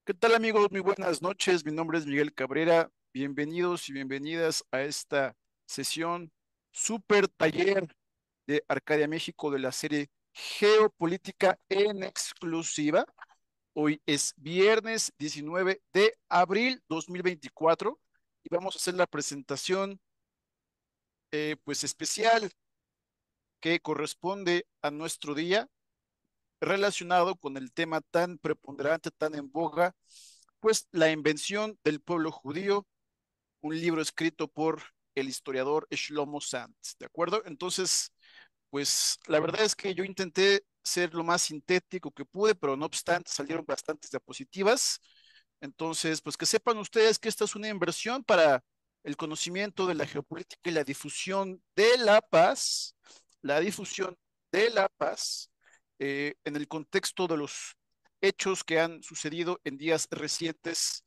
¿Qué tal amigos? Muy buenas noches. Mi nombre es Miguel Cabrera. Bienvenidos y bienvenidas a esta sesión super taller de Arcadia México de la serie Geopolítica en exclusiva. Hoy es viernes 19 de abril 2024 y vamos a hacer la presentación pues especial que corresponde a nuestro día relacionado con el tema tan preponderante, tan en boga, pues la invención del pueblo judío, un libro escrito por el historiador Shlomo Sanz, ¿de acuerdo? Entonces, pues la verdad es que yo intenté ser lo más sintético que pude, pero no obstante salieron bastantes diapositivas. Entonces, pues que sepan ustedes que esta es una inversión para el conocimiento de la geopolítica y la difusión de la paz, la difusión de la paz en el contexto de los hechos que han sucedido en días recientes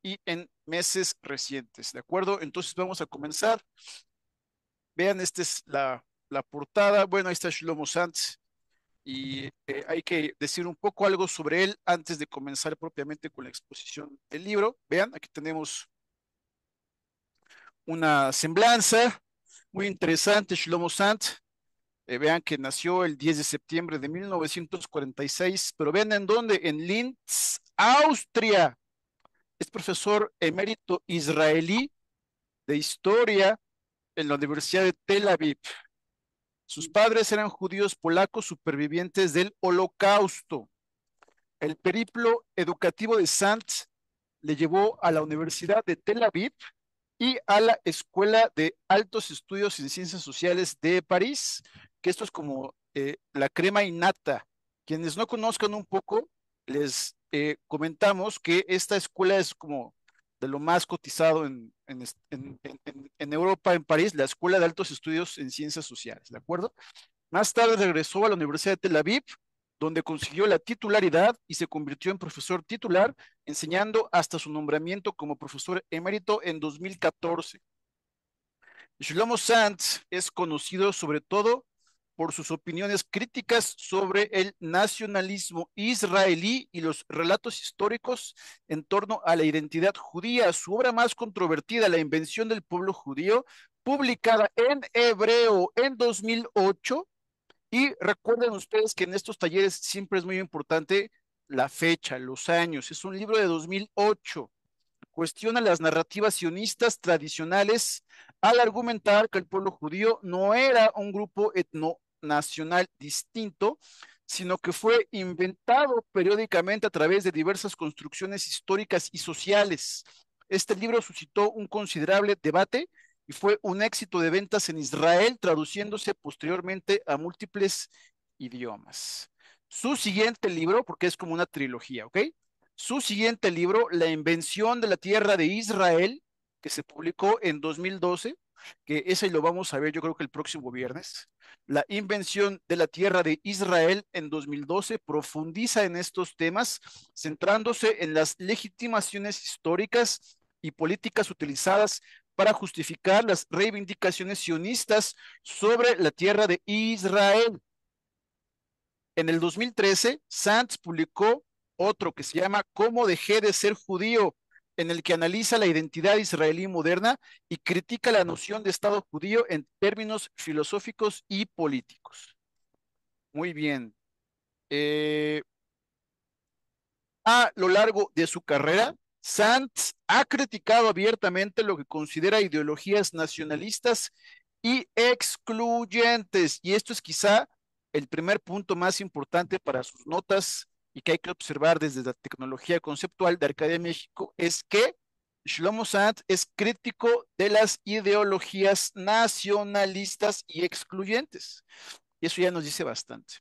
y en meses recientes, ¿de acuerdo? Entonces vamos a comenzar. Vean, esta es la portada. Bueno, ahí está Shlomo Sanz y hay que decir un poco algo sobre él antes de comenzar propiamente con la exposición del libro. Vean, aquí tenemos una semblanza muy interesante, Shlomo Sanz. Vean que nació el 10 de septiembre de 1946, pero vean en dónde, en Linz, Austria. Es profesor emérito israelí de historia en la Universidad de Tel Aviv. Sus padres eran judíos polacos supervivientes del Holocausto. El periplo educativo de Sant le llevó a la Universidad de Tel Aviv y a la Escuela de Altos Estudios en Ciencias Sociales de París, que esto es como la crema innata. Quienes no conozcan un poco, les comentamos que esta escuela es como de lo más cotizado en Europa, en París, la Escuela de Altos Estudios en Ciencias Sociales, ¿de acuerdo? Más tarde regresó a la Universidad de Tel Aviv, donde consiguió la titularidad y se convirtió en profesor titular, enseñando hasta su nombramiento como profesor emérito en 2014. Shlomo Sanz es conocido sobre todo por sus opiniones críticas sobre el nacionalismo israelí y los relatos históricos en torno a la identidad judía. Su obra más controvertida, La invención del pueblo judío, publicada en hebreo en 2008. Y recuerden ustedes que en estos talleres siempre es muy importante la fecha, los años. Es un libro de 2008. Cuestiona las narrativas sionistas tradicionales al argumentar que el pueblo judío no era un grupo etnonacional distinto, sino que fue inventado periódicamente a través de diversas construcciones históricas y sociales. Este libro suscitó un considerable debate y fue un éxito de ventas en Israel, traduciéndose posteriormente a múltiples idiomas. Su siguiente libro, porque es como una trilogía, ¿ok? Su siguiente libro, La invención de la tierra de Israel, que se publicó en 2012, que ese lo vamos a ver yo creo que el próximo viernes. La invención de la tierra de Israel en 2012 profundiza en estos temas, centrándose en las legitimaciones históricas y políticas utilizadas para justificar las reivindicaciones sionistas sobre la tierra de Israel. En el 2013, Sands publicó otro que se llama ¿Cómo dejé de ser judío?, en el que analiza la identidad israelí moderna y critica la noción de Estado judío en términos filosóficos y políticos. Muy bien. Eh, a lo largo de su carrera, Sands ha criticado abiertamente lo que considera ideologías nacionalistas y excluyentes. Y esto es quizá el primer punto más importante para sus notas y que hay que observar desde la tecnología conceptual de Arcadia México, es que Shlomo Sands es crítico de las ideologías nacionalistas y excluyentes. Y eso ya nos dice bastante.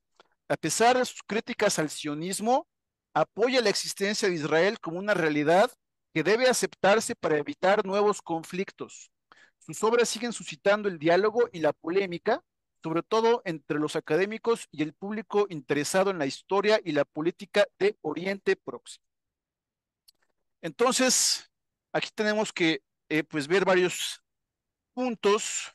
A pesar de sus críticas al sionismo, apoya la existencia de Israel como una realidad que debe aceptarse para evitar nuevos conflictos. Sus obras siguen suscitando el diálogo y la polémica, sobre todo entre los académicos y el público interesado en la historia y la política de Oriente Próximo. Entonces, aquí tenemos que pues ver varios puntos.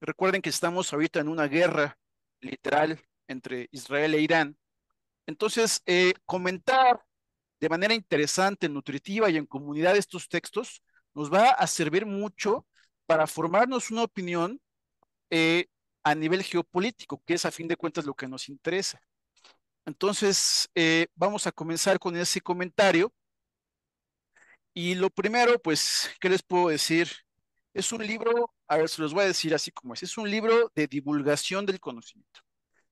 Recuerden que estamos ahorita en una guerra literal entre Israel e Irán. Entonces, comentar de manera interesante, nutritiva y en comunidad estos textos, nos va a servir mucho para formarnos una opinión eh, a nivel geopolítico, que es a fin de cuentas lo que nos interesa. Entonces, vamos a comenzar con ese comentario. Y lo primero, pues, ¿qué les puedo decir? Es un libro, a ver, se los voy a decir así como es un libro de divulgación del conocimiento,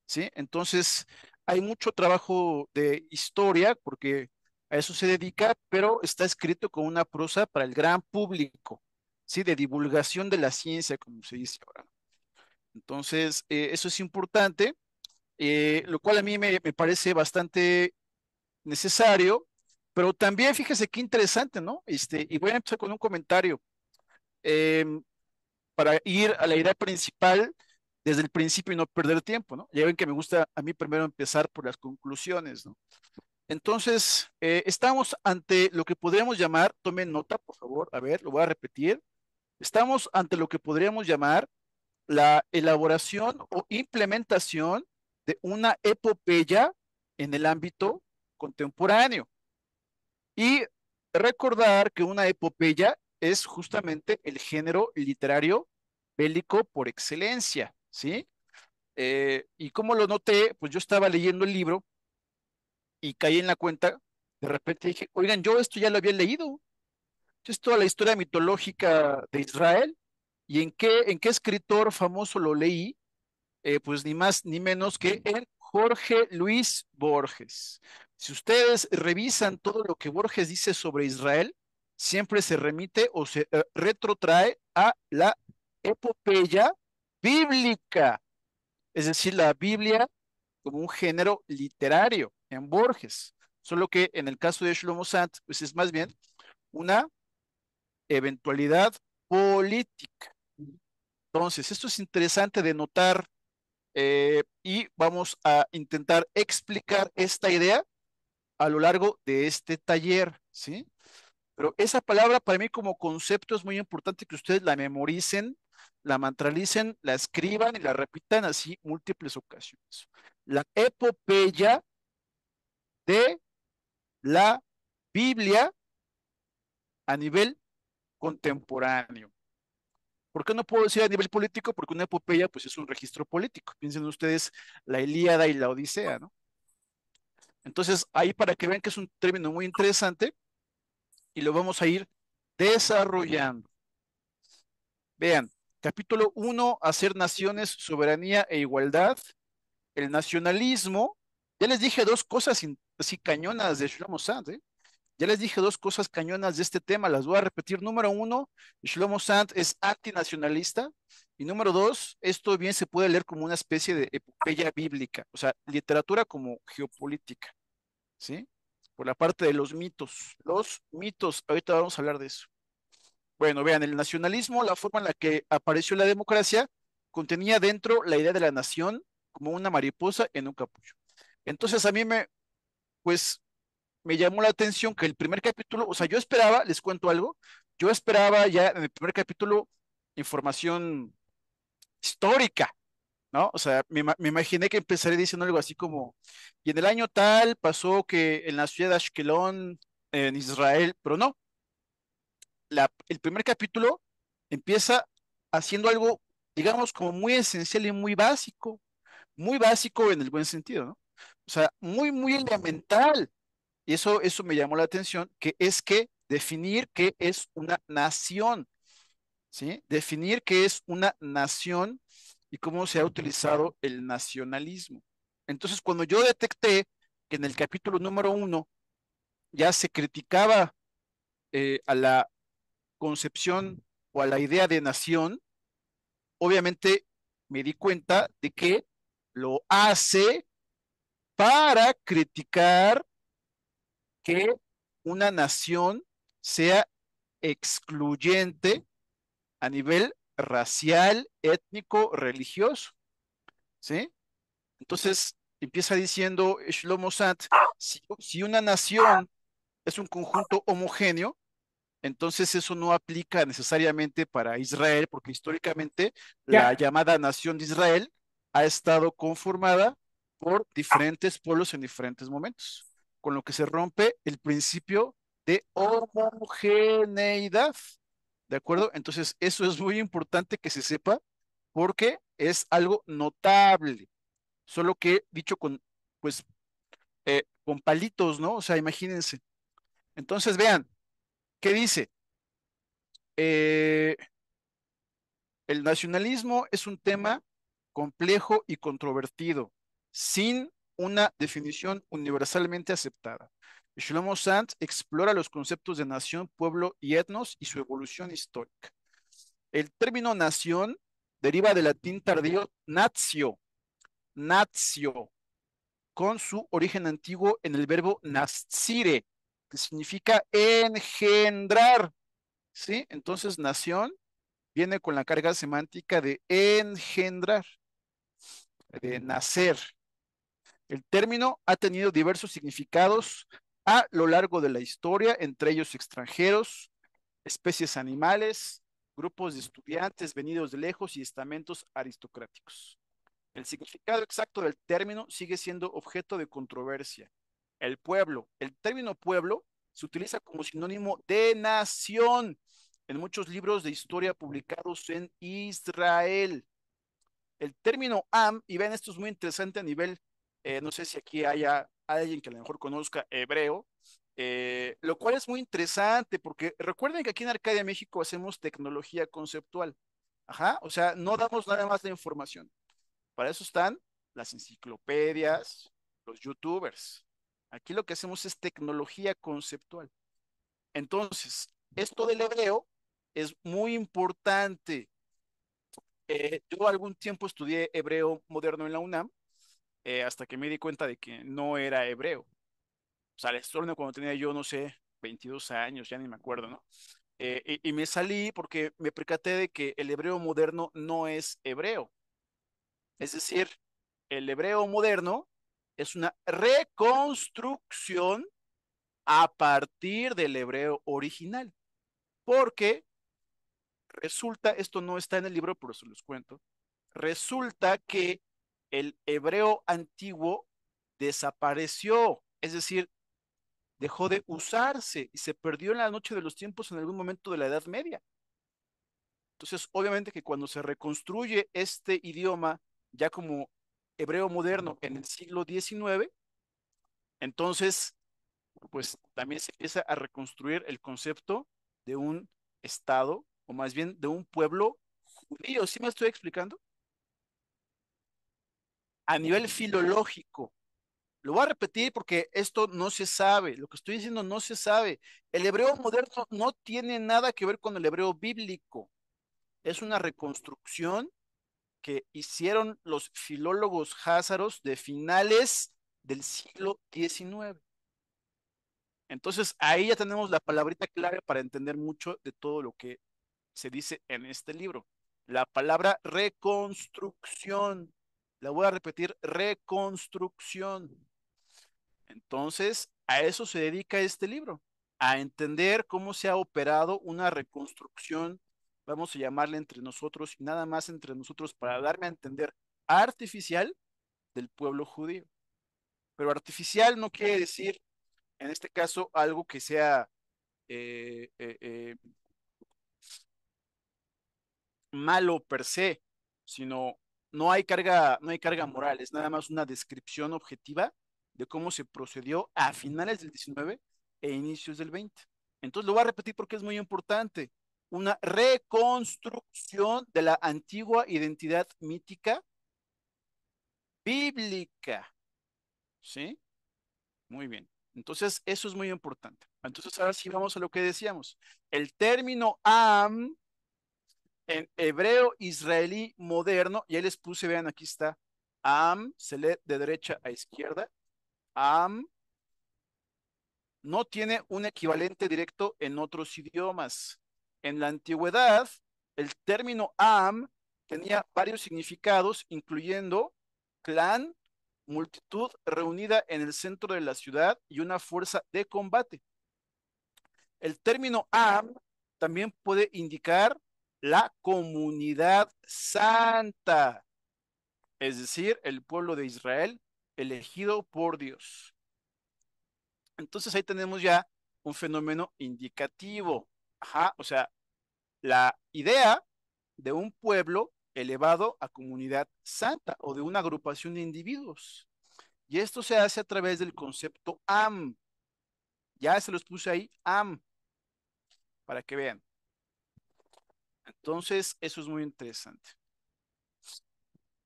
¿sí? Entonces, hay mucho trabajo de historia, porque a eso se dedica, pero está escrito con una prosa para el gran público, ¿sí? De divulgación de la ciencia, como se dice ahora. Entonces, eso es importante, lo cual a mí me parece bastante necesario, pero también fíjese qué interesante, ¿no? Y voy a empezar con un comentario eh, para ir a la idea principal desde el principio y no perder tiempo, ¿no? Ya ven que me gusta a mí primero empezar por las conclusiones, ¿no? Entonces, estamos ante lo que podríamos llamar, tomen nota, por favor, a ver, lo voy a repetir, estamos ante lo que podríamos llamar la elaboración o implementación de una epopeya en el ámbito contemporáneo. Y recordar que una epopeya es justamente el género literario bélico por excelencia, ¿sí? Y como lo noté, pues yo estaba leyendo el libro y caí en la cuenta, de repente dije, oigan, yo esto ya lo había leído, es toda la historia mitológica de Israel, ¿y en qué escritor famoso lo leí? Pues ni más ni menos que en Jorge Luis Borges. Si ustedes revisan todo lo que Borges dice sobre Israel, siempre se remite o se retrotrae a la epopeya bíblica, es decir, la Biblia como un género literario en Borges. Solo que en el caso de Shlomo Sant, pues es más bien una eventualidad política. Entonces, esto es interesante de notar y vamos a intentar explicar esta idea a lo largo de este taller, ¿sí? Pero esa palabra para mí como concepto es muy importante que ustedes la memoricen, la mantralicen, la escriban y la repitan así múltiples ocasiones. La epopeya de la Biblia a nivel contemporáneo. ¿Por qué no puedo decir a nivel político? Porque una epopeya pues es un registro político. Piensen ustedes la Ilíada y la Odisea, ¿no? Entonces, ahí para que vean que es un término muy interesante y lo vamos a ir desarrollando. Vean, capítulo 1, hacer naciones, soberanía e igualdad. El nacionalismo, ya les dije dos cosas así cañonas de Shlomo Sant, ¿eh? Ya les dije dos cosas cañonas de este tema, las voy a repetir. Número uno, Shlomo Sant es antinacionalista. Y número dos, esto bien se puede leer como una especie de epopeya bíblica, o sea, literatura como geopolítica. ¿Sí? Por la parte de los mitos. Los mitos, ahorita vamos a hablar de eso. Bueno, vean, el nacionalismo, la forma en la que apareció la democracia, contenía dentro la idea de la nación como una mariposa en un capullo. Entonces a mí pues, me llamó la atención que el primer capítulo, o sea, yo esperaba, les cuento algo, yo esperaba ya en el primer capítulo información histórica, ¿no? O sea, me imaginé que empezaría diciendo algo así como, y en el año tal pasó que en la ciudad de Ashkelon, en Israel, pero no, el primer capítulo empieza haciendo algo, digamos, como muy esencial y muy básico en el buen sentido, ¿no? O sea, muy elemental. Y eso me llamó la atención, que es que definir qué es una nación. ¿Sí? Definir qué es una nación y cómo se ha utilizado el nacionalismo. Entonces, cuando yo detecté que en el capítulo número uno ya se criticaba a la concepción o a la idea de nación, obviamente me di cuenta de que lo hace para criticar que una nación sea excluyente a nivel racial, étnico, religioso, ¿sí? Entonces empieza diciendo Shlomo Sant, si una nación es un conjunto homogéneo, entonces eso no aplica necesariamente para Israel, porque históricamente la Ya, llamada nación de Israel ha estado conformada por diferentes pueblos en diferentes momentos. con lo que se rompe el principio de homogeneidad. ¿De acuerdo? Entonces, eso es muy importante que se sepa porque es algo notable, solo que dicho pues, con palitos, ¿no? O sea, imagínense. Entonces, vean, ¿qué dice? Eh, el nacionalismo es un tema complejo y controvertido, sin una definición universalmente aceptada. Shlomo Sant explora los conceptos de nación, pueblo y etnos y su evolución histórica. El término nación deriva del latín tardío natio, natio, con su origen antiguo en el verbo nascire, que significa engendrar, ¿sí? Entonces, nación viene con la carga semántica de engendrar, de nacer. El término ha tenido diversos significados a lo largo de la historia, entre ellos extranjeros, especies animales, grupos de estudiantes venidos de lejos y estamentos aristocráticos. El significado exacto del término sigue siendo objeto de controversia. El término pueblo se utiliza como sinónimo de nación en muchos libros de historia publicados en Israel. El término am, y ven, esto es muy interesante a nivel, no sé si aquí haya alguien que a lo mejor conozca hebreo, lo cual es muy interesante porque recuerden que aquí en Arcadia, México, hacemos tecnología conceptual. Ajá, o sea, no damos nada más de información. Para eso están las enciclopedias, los youtubers. Aquí lo que hacemos es tecnología conceptual. Entonces, esto del hebreo es muy importante. Yo algún tiempo estudié hebreo moderno en la UNAM, hasta que me di cuenta de que no era hebreo. O sea, les estoy hablando cuando tenía yo, no sé, 22 años, ya ni me acuerdo, ¿no? Y me salí porque me percaté de que el hebreo moderno no es hebreo. Es decir, el hebreo moderno es una reconstrucción a partir del hebreo original, porque resulta, esto no está en el libro, por eso les cuento, resulta que el hebreo antiguo desapareció, es decir, dejó de usarse y se perdió en la noche de los tiempos en algún momento de la Edad Media. Entonces, obviamente que cuando se reconstruye este idioma ya como hebreo moderno en el siglo XIX, entonces, pues también se empieza a reconstruir el concepto de un estado, o más bien de un pueblo judío. ¿Sí me estoy explicando? A nivel filológico. Lo voy a repetir porque esto no se sabe, lo que estoy diciendo no se sabe. El hebreo moderno no tiene nada que ver con el hebreo bíblico. Es una reconstrucción que hicieron los filólogos házaros de finales del siglo XIX. Entonces ahí ya tenemos la palabrita clave para entender mucho de todo lo que se dice en este libro. La palabra reconstrucción. La voy a repetir, reconstrucción. Entonces, a eso se dedica este libro, a entender cómo se ha operado una reconstrucción, vamos a llamarle entre nosotros y nada más entre nosotros para darme a entender artificial del pueblo judío. Pero artificial no quiere decir, en este caso, algo que sea eh, eh, eh, malo per se, sino no hay carga moral, es nada más una descripción objetiva de cómo se procedió a finales del 19 e inicios del 20. Entonces lo voy a repetir porque es muy importante. Una reconstrucción de la antigua identidad mítica bíblica. ¿Sí? Muy bien. Entonces, eso es muy importante. Entonces, ahora sí vamos a lo que decíamos. El término am en hebreo israelí moderno, y ahí les puse, vean, aquí está, am, se lee de derecha a izquierda, am no tiene un equivalente directo en otros idiomas. En la antigüedad, el término am tenía varios significados, incluyendo clan, multitud reunida en el centro de la ciudad y una fuerza de combate. El término am también puede indicar la comunidad santa, es decir, el pueblo de Israel elegido por Dios. Entonces ahí tenemos ya un fenómeno indicativo. Ajá, o sea, la idea de un pueblo elevado a comunidad santa o de una agrupación de individuos. Y esto se hace a través del concepto AM. Ya se los puse ahí, AM, para que vean. Entonces, eso es muy interesante.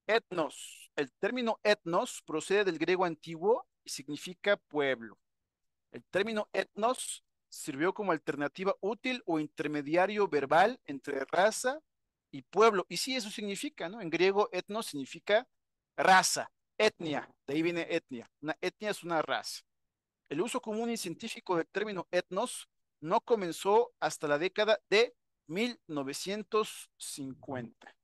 Etnos. El término etnos procede del griego antiguo y significa pueblo. El término etnos sirvió como alternativa útil o intermediario verbal entre raza y pueblo. Y sí, eso significa, ¿no? En griego, etnos significa raza, etnia, de ahí viene etnia. Una etnia es una raza. El uso común y científico del término etnos no comenzó hasta la década de 1950.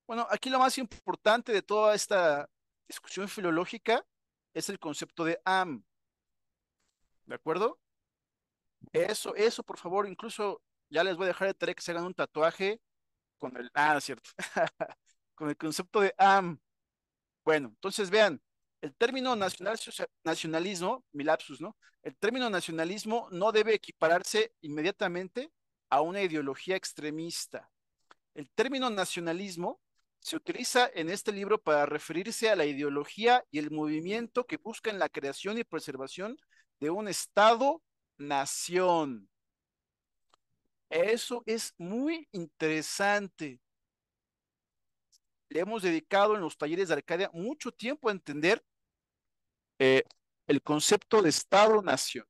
Bueno, aquí lo más importante de toda esta discusión filológica es el concepto de am, ¿de acuerdo? Eso, por favor, incluso ya les voy a dejar de tarea que se hagan un tatuaje con el, no es cierto, con el concepto de am. Bueno, entonces vean, el término nacionalismo, mi lapsus, ¿no? El término nacionalismo no debe equipararse inmediatamente a una ideología extremista. El término nacionalismo se utiliza en este libro para referirse a la ideología y el movimiento que buscan la creación y preservación de un Estado-nación. Eso es muy interesante. Le hemos dedicado en los talleres de Arcadia mucho tiempo a entender eh, el concepto de Estado-nación.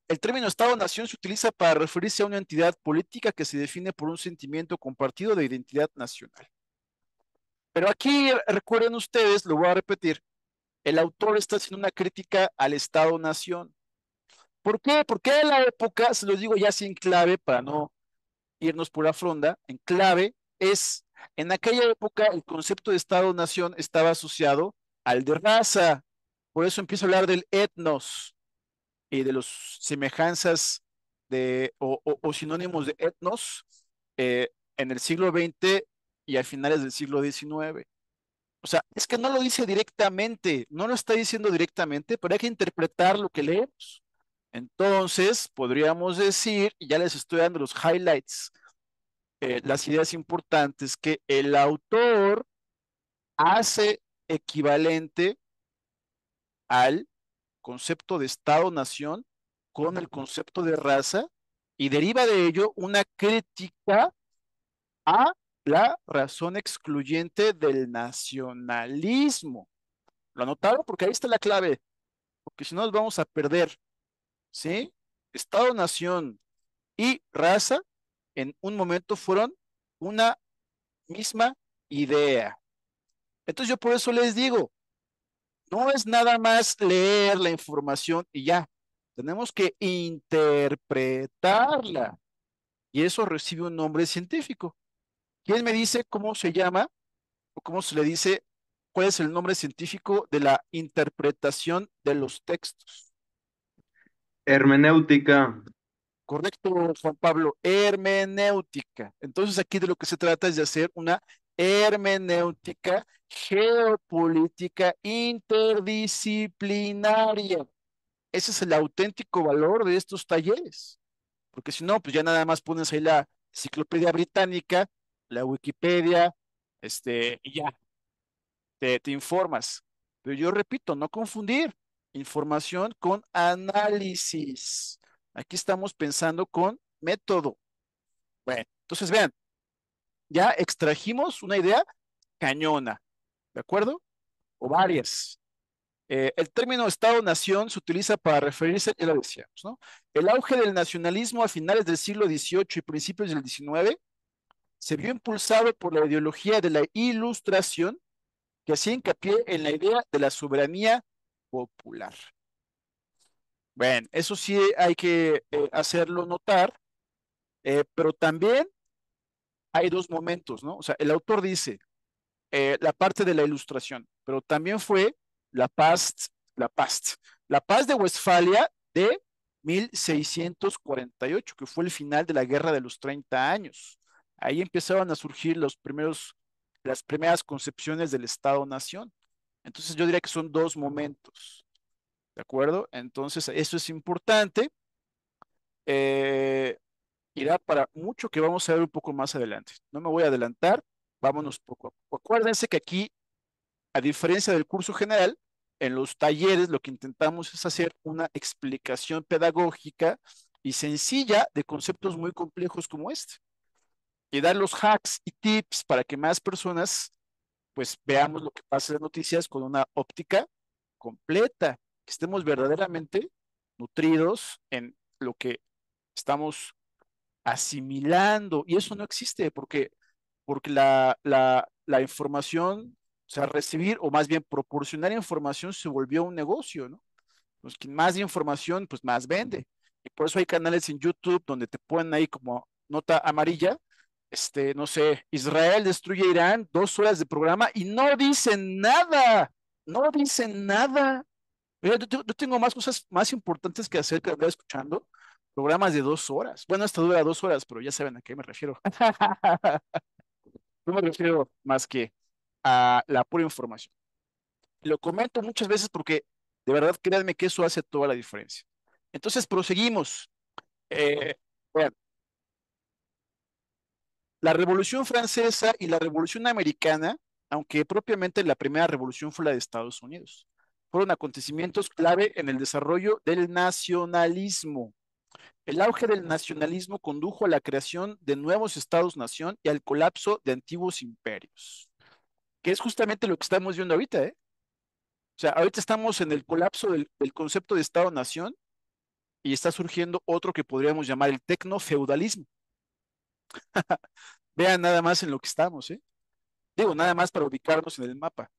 El término Estado-nación se utiliza para referirse a una entidad política que se define por un sentimiento compartido de identidad nacional. Pero aquí, recuerden ustedes, lo voy a repetir, el autor está haciendo una crítica al Estado-nación. ¿Por qué? Porque en la época, se los digo ya así en clave para no irnos por la fronda, en clave es, en aquella época el concepto de Estado-nación estaba asociado al de raza. Por eso empiezo a hablar del etnos y de las semejanzas o sinónimos de etnos en el siglo XX y a finales del siglo XIX. O sea, es que no lo dice directamente, no lo está diciendo directamente, pero hay que interpretar lo que leemos. Entonces, podríamos decir, y ya les estoy dando los highlights, las ideas importantes, que el autor hace equivalente al concepto de Estado-nación con el concepto de raza y deriva de ello una crítica a la razón excluyente del nacionalismo. ¿Lo anotaron? Porque ahí está la clave, porque si no nos vamos a perder, ¿sí? Estado, nación y raza en un momento fueron una misma idea. Entonces yo por eso les digo, no es nada más leer la información y ya, tenemos que interpretarla y eso recibe un nombre científico. ¿Quién me dice cómo se llama o cómo se le dice, cuál es el nombre científico de la interpretación de los textos? Hermenéutica. Correcto, Juan Pablo, hermenéutica. Entonces aquí de lo que se trata es de hacer una hermenéutica geopolítica interdisciplinaria. Ese es el auténtico valor de estos talleres, porque si no, pues ya nada más pones ahí la enciclopedia británica, la Wikipedia, y ya, te informas. Pero yo repito, no confundir información con análisis. Aquí estamos pensando con método. Bueno, entonces vean, ya extrajimos una idea cañona, ¿de acuerdo? O varias. El término Estado-nación se utiliza para referirse, ya lo decíamos, ¿no? El auge del nacionalismo a finales del siglo XVIII y principios del XIX se vio impulsado por la ideología de la Ilustración que hacía hincapié en la idea de la soberanía popular. Bueno, eso sí hay que hacerlo notar, pero también hay dos momentos, ¿no? O sea, el autor dice la parte de la ilustración, pero también fue la paz, la paz, la paz de Westfalia de 1648, que fue el final de la Guerra de los 30 años. Ahí empezaban a surgir las primeras concepciones del Estado-Nación. Entonces yo diría que son dos momentos. ¿de acuerdo? Entonces, eso es importante. eh, Irá para mucho que vamos a ver un poco más adelante. No me voy a adelantar, vámonos poco a poco. Acuérdense que aquí, a diferencia del curso general, en los talleres lo que intentamos es hacer una explicación pedagógica y sencilla de conceptos muy complejos como este y dar los hacks y tips para que más personas pues veamos lo que pasa en las noticias con una óptica completa, que estemos verdaderamente nutridos en lo que estamos asimilando. Y eso no existe porque la información, o sea, recibir o más bien proporcionar información se volvió un negocio, ¿no? Pues quien más información, pues más vende. Y por eso hay canales en YouTube donde te ponen ahí como nota amarilla, no sé, Israel destruye Irán, 2 horas de programa y no dicen nada, no dicen nada. Mira, yo tengo más cosas más importantes que hacer que andar escuchando programas de 2 horas. Bueno, esto dura 2 horas, pero ya saben a qué me refiero. No me refiero más que a la pura información. Lo comento muchas veces porque de verdad créanme que eso hace toda la diferencia. Entonces, proseguimos. Vean, la Revolución Francesa y la Revolución Americana, aunque propiamente la primera revolución fue la de Estados Unidos, fueron acontecimientos clave en el desarrollo del nacionalismo. El auge del nacionalismo condujo a la creación de nuevos estados-nación y al colapso de antiguos imperios, que es justamente lo que estamos viendo ahorita, ¿eh? O sea, ahorita estamos en el colapso del concepto de estado-nación y está surgiendo otro que podríamos llamar el tecnofeudalismo. Vean nada más en lo que estamos, ¿eh? Digo, nada más para ubicarnos en el mapa.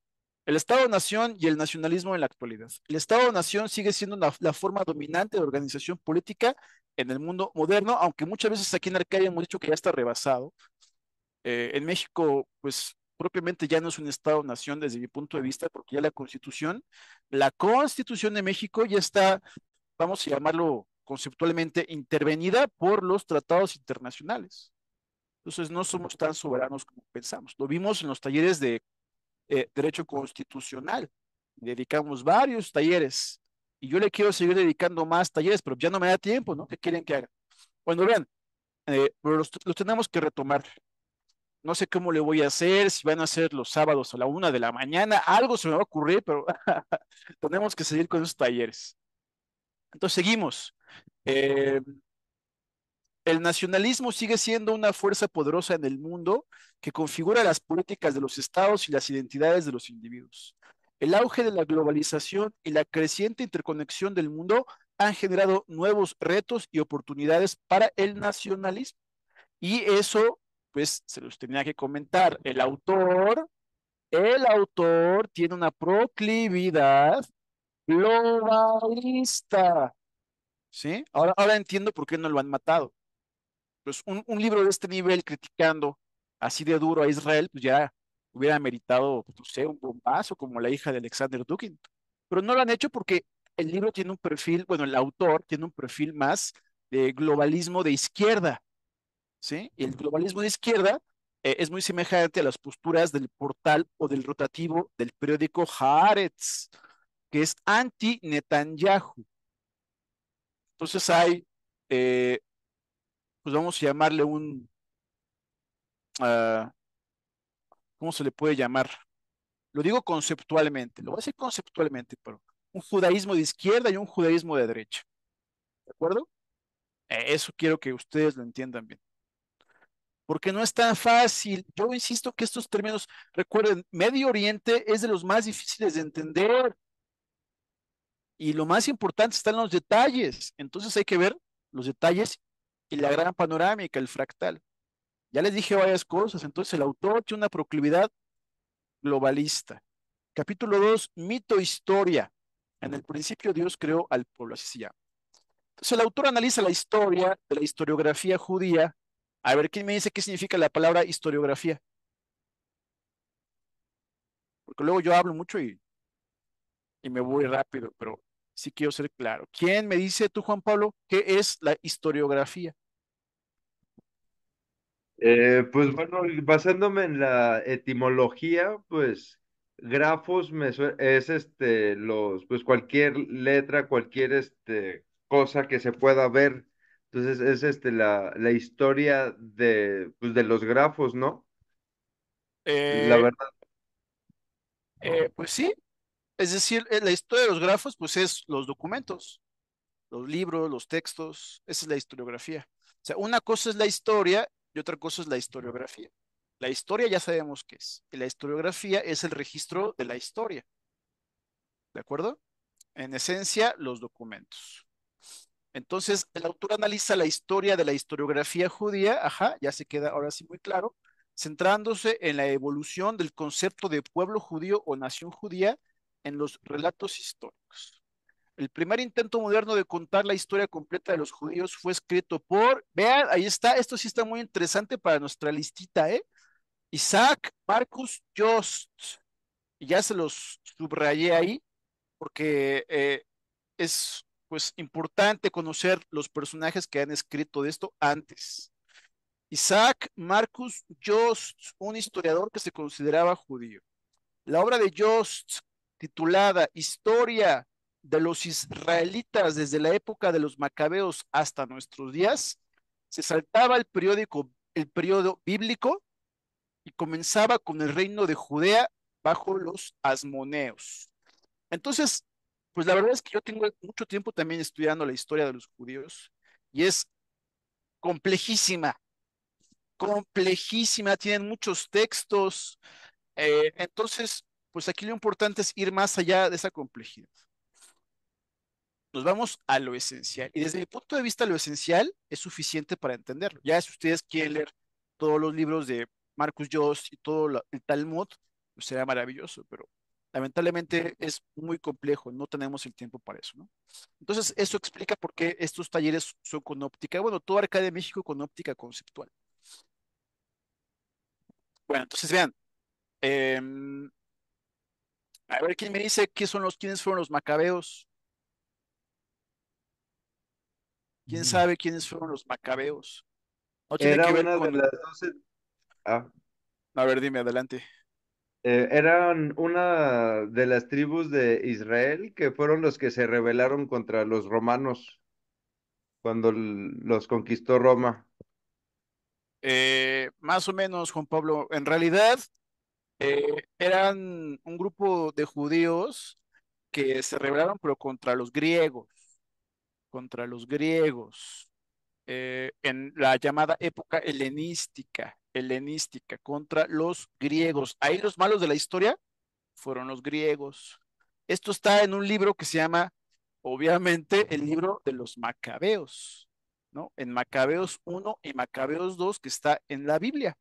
El Estado-Nación y el nacionalismo en la actualidad. El Estado-Nación sigue siendo la forma dominante de organización política en el mundo moderno, aunque muchas veces aquí en Arcadia hemos dicho que ya está rebasado. En México, pues propiamente ya no es un Estado-Nación desde mi punto de vista, porque ya la Constitución de México ya está, vamos a llamarlo conceptualmente, intervenida por los tratados internacionales. Entonces no somos tan soberanos como pensamos. Lo vimos en los talleres de Derecho Constitucional. Dedicamos varios talleres y yo le quiero seguir dedicando más talleres, pero ya no me da tiempo, ¿no? ¿Qué quieren que haga? Bueno, vean, pero los tenemos que retomar. No sé cómo le voy a hacer, si van a ser los sábados a la 1 de la mañana, algo se me va a ocurrir, pero tenemos que seguir con esos talleres. Entonces seguimos. Eh, El nacionalismo sigue siendo una fuerza poderosa en el mundo que configura las políticas de los estados y las identidades de los individuos. El auge de la globalización y la creciente interconexión del mundo han generado nuevos retos y oportunidades para el nacionalismo. Y eso, pues, se los tenía que comentar. El autor tiene una proclividad globalista, ¿sí? Ahora entiendo por qué no lo han matado. Pues un libro de este nivel criticando así de duro a Israel, pues ya hubiera meritado, pues, no sé, un bombazo como la hija de Alexander Dugin. Pero no lo han hecho porque el libro tiene un perfil, bueno, el autor tiene un perfil más de globalismo de izquierda, ¿sí? Y el globalismo de izquierda es muy semejante a las posturas del portal o del rotativo del periódico Haaretz, que es anti-Netanyahu. Entonces hay, eh, pues vamos a llamarle uh, ¿cómo se le puede llamar? Lo digo conceptualmente, lo voy a decir conceptualmente, pero un judaísmo de izquierda y un judaísmo de derecha, ¿de acuerdo? Eso quiero que ustedes lo entiendan bien, porque no es tan fácil. Yo insisto que estos términos, recuerden, Medio Oriente es de los más difíciles de entender y lo más importante está en los detalles. Entonces hay que ver los detalles y la gran panorámica, el fractal. Ya les dije varias cosas, entonces el autor tiene una proclividad globalista. Capítulo 2, mito historia. En el principio Dios creó al pueblo, así se llama. Entonces el autor analiza la historia de la historiografía judía. A ver, ¿quién me dice qué significa la palabra historiografía? Porque luego yo hablo mucho y me voy rápido, pero sí quiero ser claro. ¿Quién me dice tú, Juan Pablo, qué es la historiografía? Pues bueno, basándome en la etimología, pues Grafos es pues cualquier letra, cualquier cosa que se pueda ver. Entonces es la historia pues, de los grafos, ¿no? La Eh, verdad. pues sí, es decir, la historia de los grafos, pues es los documentos, los libros, los textos, esa es la historiografía. O sea, una cosa es la historia y otra cosa es la historiografía. La historia ya sabemos qué es, y la historiografía es el registro de la historia, ¿de acuerdo? En esencia, los documentos. Entonces, el autor analiza la historia de la historiografía judía, ajá, ya se queda ahora sí muy claro, centrándose en la evolución del concepto de pueblo judío o nación judía en los relatos históricos. El primer intento moderno de contar la historia completa de los judíos fue escrito por, vean, ahí está, esto sí está muy interesante para nuestra listita, ¿eh? Isaac Marcus Jost, y ya se los subrayé ahí porque es pues importante conocer los personajes que han escrito de esto antes. Isaac Marcus Jost, un historiador que se consideraba judío. La obra de Jost, titulada Historia de los israelitas desde la época de los macabeos hasta nuestros días, se saltaba el periodo bíblico y comenzaba con el reino de Judea bajo los asmoneos. Entonces, pues la verdad es que yo tengo mucho tiempo también estudiando la historia de los judíos y es complejísima, complejísima, tienen muchos textos. Entonces, pues aquí lo importante es ir más allá de esa complejidad. Nos vamos a lo esencial y desde mi punto de vista lo esencial es suficiente para entenderlo. Ya si ustedes quieren leer todos los libros de Marcus Jost y todo el Talmud, pues será maravilloso, pero lamentablemente es muy complejo, no tenemos el tiempo para eso, ¿no? Entonces, eso explica por qué estos talleres son con óptica, bueno, todo Arca de México con óptica conceptual. Bueno, entonces vean, eh, a ver quién me dice quiénes fueron los macabeos, quién Ujú. sabe quiénes fueron los macabeos. No tiene Era que ver una de con, las 12. Ah, a ver, dime adelante. eran una de las tribus de Israel que fueron los que se rebelaron contra los romanos cuando los conquistó Roma. Más o menos, Juan Pablo, en realidad eran un grupo de judíos que se rebelaron, pero contra los griegos, en la llamada época helenística, contra los griegos. Ahí los malos de la historia fueron los griegos. Esto está en un libro que se llama, obviamente, el libro de los Macabeos, ¿no? En Macabeos 1 y Macabeos 2 que está en la Biblia.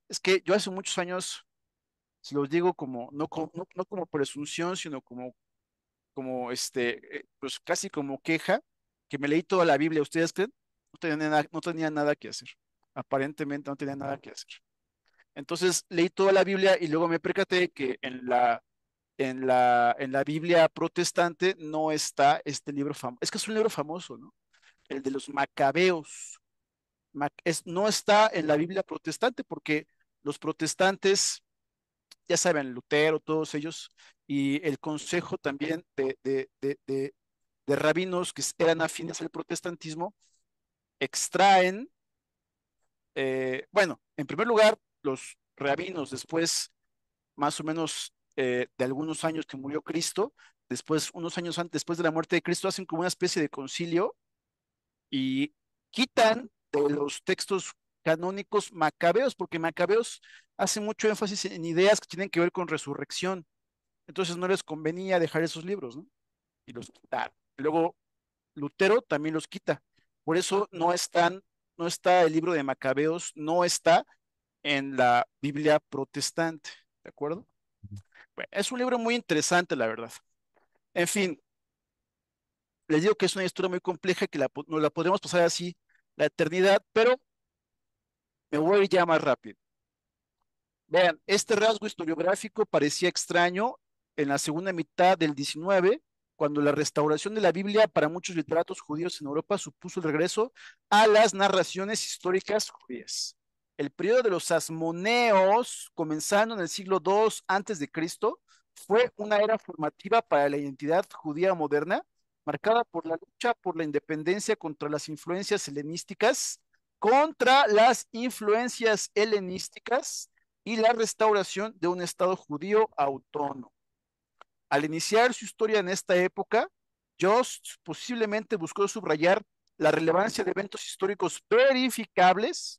Es que yo hace muchos años, se los digo como, no como presunción, sino pues casi como queja, que me leí toda la Biblia. ¿Ustedes creen? No tenía nada que hacer. Aparentemente no tenía nada que hacer. Entonces leí toda la Biblia y luego me percaté que en la Biblia protestante no está este libro famoso. Es que es un libro famoso, ¿no? El de los Macabeos. No está en la Biblia protestante porque los protestantes, ya saben, Lutero, todos ellos, y el consejo también de rabinos que eran afines al protestantismo, extraen, bueno, en primer lugar, los rabinos, después, más o menos de algunos años que murió Cristo, después, unos años antes, después de la muerte de Cristo, hacen como una especie de concilio y quitan de los textos canónicos macabeos, porque macabeos hace mucho énfasis en ideas que tienen que ver con resurrección. Entonces no les convenía dejar esos libros, ¿no? Y los quitaron. Luego Lutero también los quita. Por eso no está el libro de Macabeos, no está en la Biblia protestante, ¿de acuerdo? Bueno, es un libro muy interesante, la verdad. En fin, les digo que es una historia muy compleja que nos la podremos pasar así la eternidad, pero me voy a ir ya más rápido. Vean, este rasgo historiográfico parecía extraño en la segunda mitad del 19, cuando la restauración de la Biblia para muchos literatos judíos en Europa supuso el regreso a las narraciones históricas judías. el periodo de los asmoneos, comenzando en el siglo II antes de Cristo, fue una era formativa para la identidad judía moderna, marcada por la lucha por la independencia contra las influencias helenísticas y la restauración de un Estado judío autónomo. Al iniciar su historia en esta época, Jost posiblemente buscó subrayar la relevancia de eventos históricos verificables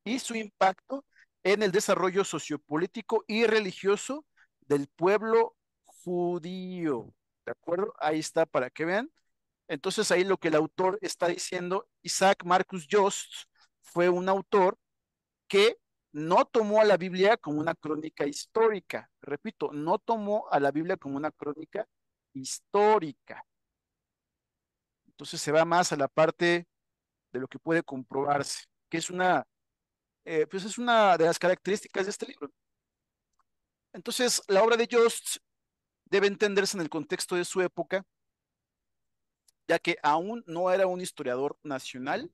y su impacto en el desarrollo sociopolítico y religioso del pueblo judío. ¿De acuerdo? Ahí está para que vean. Entonces ahí lo que el autor está diciendo, Isaac Marcus Jost fue un autor que no tomó a la Biblia como una crónica histórica. Repito, no tomó a la Biblia como una crónica histórica. Entonces se va más a la parte de lo que puede comprobarse, que es pues es una de las características de este libro. Entonces, la obra de Jost debe entenderse en el contexto de su época, ya que aún no era un historiador nacional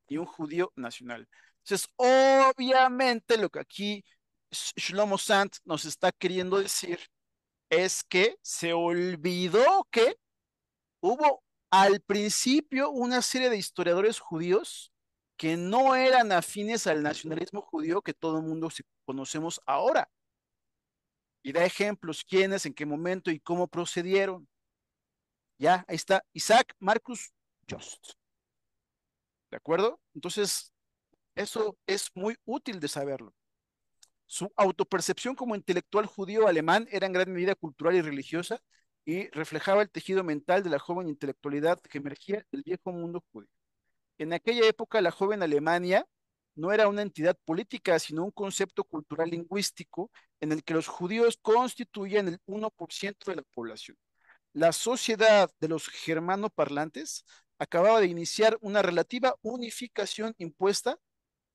y un judío nacional. Entonces, obviamente, lo que aquí Shlomo Sant nos está queriendo decir es que se olvidó que hubo al principio una serie de historiadores judíos que no eran afines al nacionalismo judío que todo el mundo conocemos ahora. Y da ejemplos, quiénes, en qué momento y cómo procedieron. Ya, ahí está, Isaac Marcus Jost. ¿De acuerdo? Entonces, eso es muy útil de saberlo. Su autopercepción como intelectual judío alemán era en gran medida cultural y religiosa y reflejaba el tejido mental de la joven intelectualidad que emergía del viejo mundo judío. En aquella época, la joven Alemania no era una entidad política, sino un concepto cultural lingüístico en el que los judíos constituían el 1% de la población. La sociedad de los germanoparlantes acababa de iniciar una relativa unificación impuesta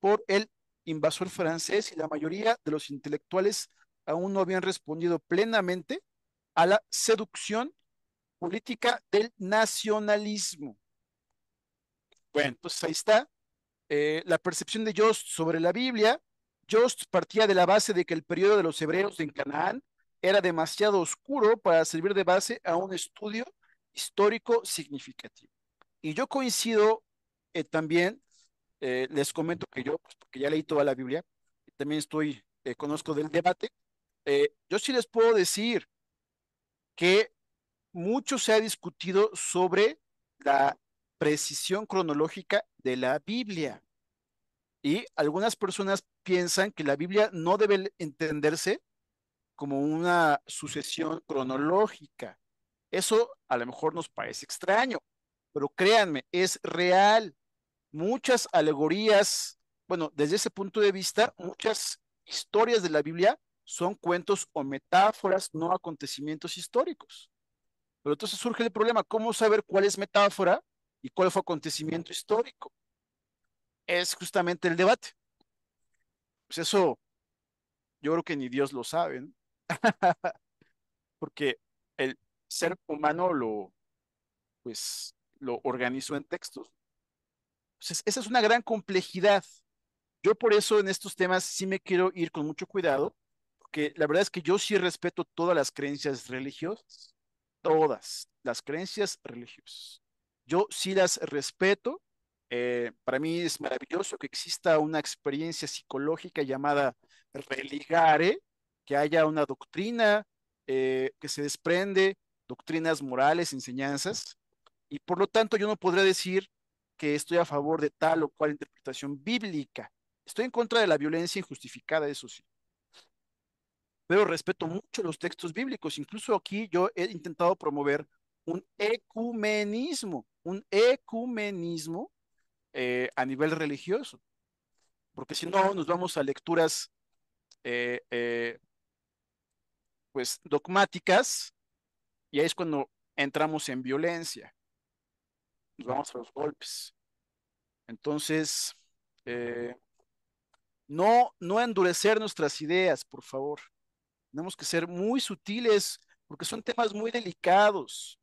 por el invasor francés y la mayoría de los intelectuales aún no habían respondido plenamente a la seducción política del nacionalismo. Bueno, pues ahí está la percepción de Jost sobre la Biblia. Jost partía de la base de que el periodo de los hebreos en Canaán era demasiado oscuro para servir de base a un estudio histórico significativo. Y yo coincido también, les comento que yo, pues, porque ya leí toda la Biblia, también conozco del debate, yo sí les puedo decir que mucho se ha discutido sobre la precisión cronológica de la Biblia. Y algunas personas piensan que la Biblia no debe entenderse como una sucesión cronológica. Eso a lo mejor nos parece extraño, pero créanme, es real. Muchas alegorías, bueno, desde ese punto de vista, muchas historias de la Biblia son cuentos o metáforas, no acontecimientos históricos. Pero entonces surge el problema, ¿cómo saber cuál es metáfora y cuál fue acontecimiento histórico? Es justamente el debate. Pues eso yo creo que ni Dios lo sabe, ¿no? Porque el ser humano pues, lo organizó en textos. Entonces, esa es una gran complejidad. Yo por eso en estos temas sí me quiero ir con mucho cuidado, porque la verdad es que yo sí respeto todas las creencias religiosas, todas las creencias religiosas. Yo sí las respeto. Para mí es maravilloso que exista una experiencia psicológica llamada religare, que haya una doctrina que se desprende, doctrinas morales, enseñanzas, y por lo tanto yo no podría decir que estoy a favor de tal o cual interpretación bíblica. Estoy en contra de la violencia injustificada, eso sí, pero respeto mucho los textos bíblicos. Incluso aquí yo he intentado promover un ecumenismo a nivel religioso, porque si no nos vamos a lecturas eh, eh, pues dogmáticas y ahí es cuando entramos en violencia, nos vamos a los golpes. Entonces, eh, no endurecer nuestras ideas, por favor. Tenemos que ser muy sutiles porque son temas muy delicados.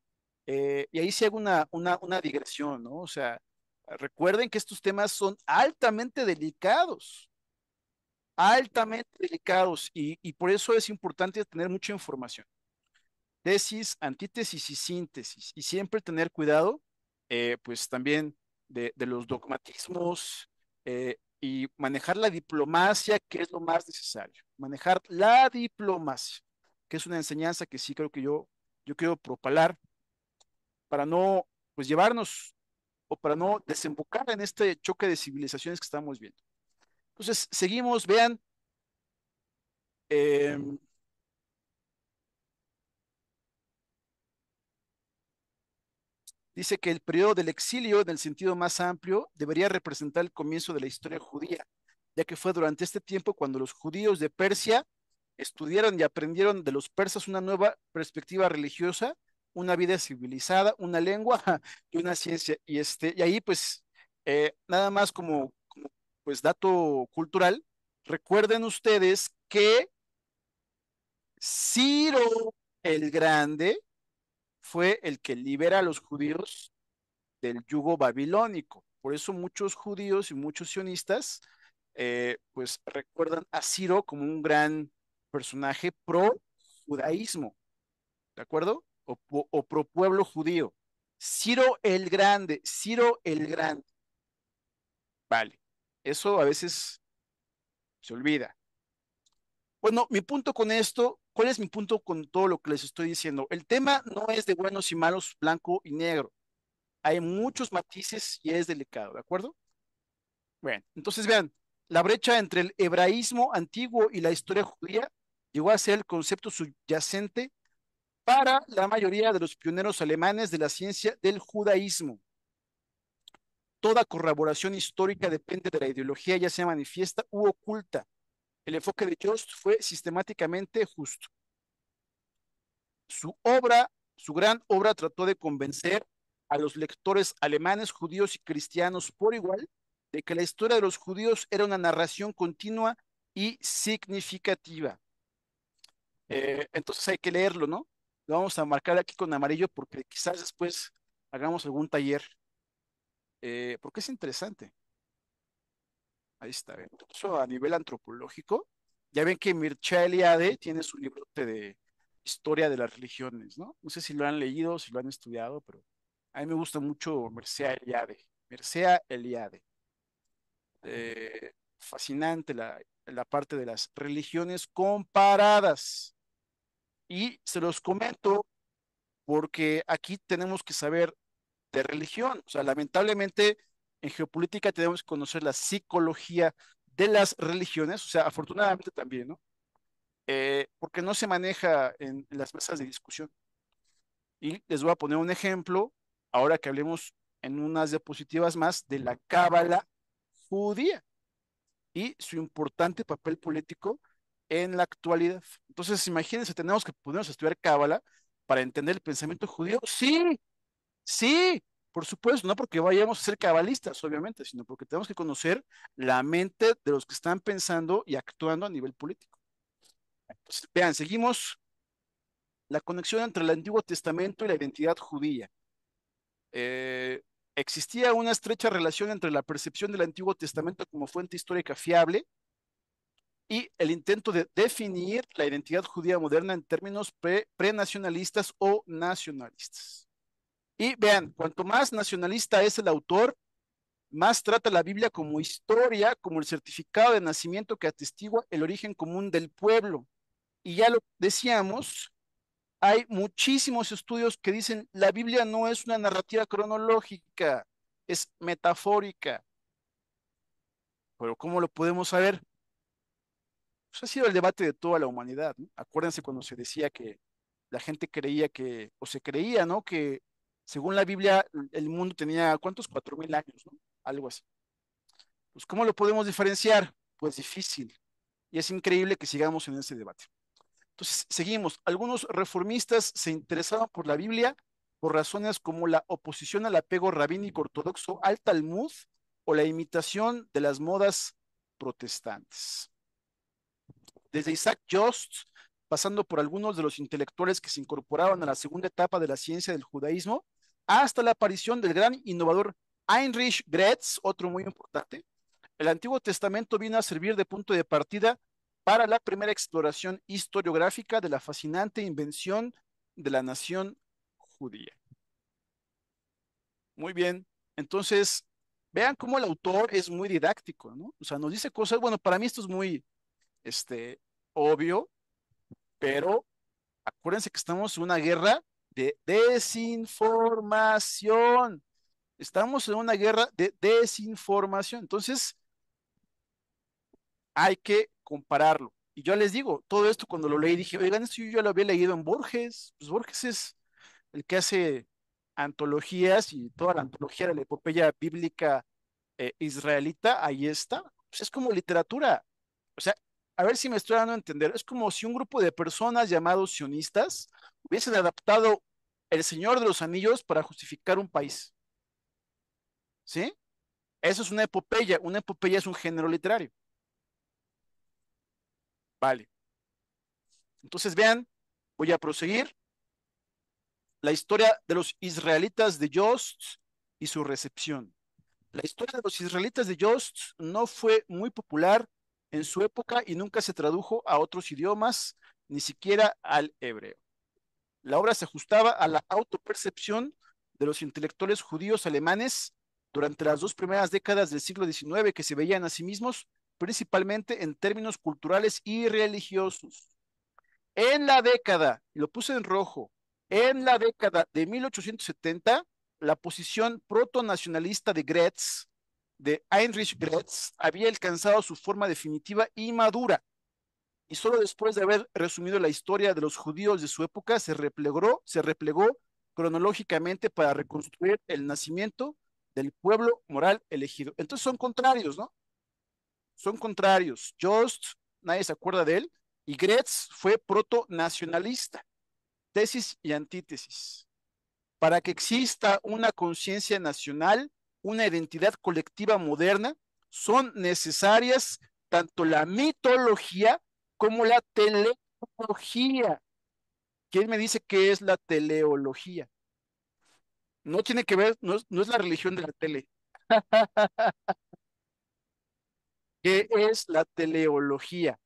Y ahí sí hago una digresión, ¿no? O sea, recuerden que estos temas son altamente delicados. altamente delicados y por eso es importante tener mucha información. Tesis, antítesis y síntesis. Y siempre tener cuidado, pues también de los dogmatismos y manejar la diplomacia, que es lo más necesario. Manejar la diplomacia, que es una enseñanza que sí creo que yo quiero propalar para no, pues llevarnos o para no desembocar en este choque de civilizaciones que estamos viendo. Entonces, seguimos, vean, eh, dice que el periodo del exilio, en el sentido más amplio, debería representar el comienzo de la historia judía, ya que fue durante este tiempo cuando los judíos de Persia estudiaron y aprendieron de los persas una nueva perspectiva religiosa, una vida civilizada, una lengua y una ciencia. Y ahí, pues, nada más como pues dato cultural, recuerden ustedes que Ciro el Grande fue el que libera a los judíos del yugo babilónico. Por eso muchos judíos y muchos sionistas pues recuerdan a Ciro como un gran personaje pro judaísmo, ¿de acuerdo? O pro pueblo judío. Ciro el Grande, vale. Eso a veces se olvida. Bueno, mi punto con esto, ¿cuál es mi punto con todo lo que les estoy diciendo? El tema no es de buenos y malos, blanco y negro. Hay muchos matices y es delicado, ¿de acuerdo? Bueno, entonces vean, la brecha entre el hebraísmo antiguo y la historia judía llegó a ser el concepto subyacente para la mayoría de los pioneros alemanes de la ciencia del judaísmo. Toda corroboración histórica depende de la ideología, ya sea manifiesta u oculta. El enfoque de Jost fue sistemáticamente justo. Su obra, su gran obra trató de convencer a los lectores alemanes, judíos y cristianos por igual de que la historia de los judíos era una narración continua y significativa. Entonces hay que leerlo, ¿no? Lo vamos a marcar aquí con amarillo porque quizás después hagamos algún taller, porque es interesante. Ahí está. Eso a nivel antropológico. Ya ven que Mircea Eliade tiene su librote de historia de las religiones, ¿no? No sé si lo han leído, si lo han estudiado, pero a mí me gusta mucho Mircea Eliade. Mircea Eliade. Fascinante la parte de las religiones comparadas. Y se los comento porque aquí tenemos que saber de religión. O sea, lamentablemente en geopolítica tenemos que conocer la psicología de las religiones, o sea, afortunadamente también, ¿no? Porque no se maneja en las mesas de discusión. Y les voy a poner un ejemplo, ahora que hablemos en unas diapositivas más de la cábala judía y su importante papel político en la actualidad. Entonces, imagínense, tenemos que ponernos a estudiar cábala para entender el pensamiento judío. Sí, sí, por supuesto, no porque vayamos a ser cabalistas, obviamente, sino porque tenemos que conocer la mente de los que están pensando y actuando a nivel político. Entonces, vean, seguimos la conexión entre el Antiguo Testamento y la identidad judía. Eh, Existía una estrecha relación entre la percepción del Antiguo Testamento como fuente histórica fiable y el intento de definir la identidad judía moderna en términos prenacionalistas o nacionalistas. Y vean, cuanto más nacionalista es el autor, más trata la Biblia como historia, como el certificado de nacimiento que atestigua el origen común del pueblo. Y ya lo decíamos, hay muchísimos estudios que dicen la Biblia no es una narrativa cronológica, es metafórica. Pero ¿cómo lo podemos saber? Pues ha sido el debate de toda la humanidad, ¿no? Acuérdense cuando se decía que la gente creía que, o se creía, ¿no? Que según la Biblia el mundo tenía, ¿cuántos? 4000 años, ¿no? Algo así. Pues ¿cómo lo podemos diferenciar? Pues difícil. Y es increíble que sigamos en ese debate. Entonces, seguimos. Algunos reformistas se interesaban por la Biblia por razones como la oposición al apego rabínico ortodoxo al Talmud o la imitación de las modas protestantes. Desde Isaac Jost, pasando por algunos de los intelectuales que se incorporaban a la segunda etapa de la ciencia del judaísmo, hasta la aparición del gran innovador Heinrich Gretz, otro muy importante, El Antiguo Testamento vino a servir de punto de partida para la primera exploración historiográfica de la fascinante invención de la nación judía. Muy bien. Entonces, vean cómo el autor es muy didáctico, ¿no? O sea, nos dice cosas, bueno, para mí esto es muy, este, obvio, pero acuérdense que estamos en una guerra de desinformación. Estamos en una guerra de desinformación. Entonces, hay que compararlo. Y yo les digo, todo esto cuando lo leí dije, oigan, esto yo ya lo había leído en Borges. Pues Borges es el que hace antologías y toda la antología de la epopeya bíblica israelita, ahí está. Pues es como literatura. O sea, a ver si me estoy dando a entender. Es como si un grupo de personas llamados sionistas hubiesen adaptado El Señor de los Anillos para justificar un país. ¿Sí? Eso es una epopeya. Una epopeya es un género literario. Vale. Entonces vean, voy a proseguir. La historia de los israelitas de Yost y su recepción. La historia de los israelitas de Yost no fue muy popular en su época y nunca se tradujo a otros idiomas, ni siquiera al hebreo. La obra se ajustaba a la autopercepción de los intelectuales judíos alemanes durante las dos primeras décadas del siglo XIX, que se veían a sí mismos principalmente en términos culturales y religiosos. En la década, lo puse en rojo, en la década de 1870, la posición proto-nacionalista de Gretz, de Heinrich Gretz, había alcanzado su forma definitiva y madura. Y solo después de haber resumido la historia de los judíos de su época, se replegó cronológicamente para reconstruir el nacimiento del pueblo moral elegido. Entonces son contrarios, ¿no? Son contrarios. Jost, nadie se acuerda de él, y Gretz fue proto-nacionalista. Tesis y antítesis. Para que exista una conciencia nacional, una identidad colectiva moderna, son necesarias tanto la mitología como la teleología. ¿Quién me dice qué es la teleología? No tiene que ver, no es la religión de la tele. ¿Qué es la teleología?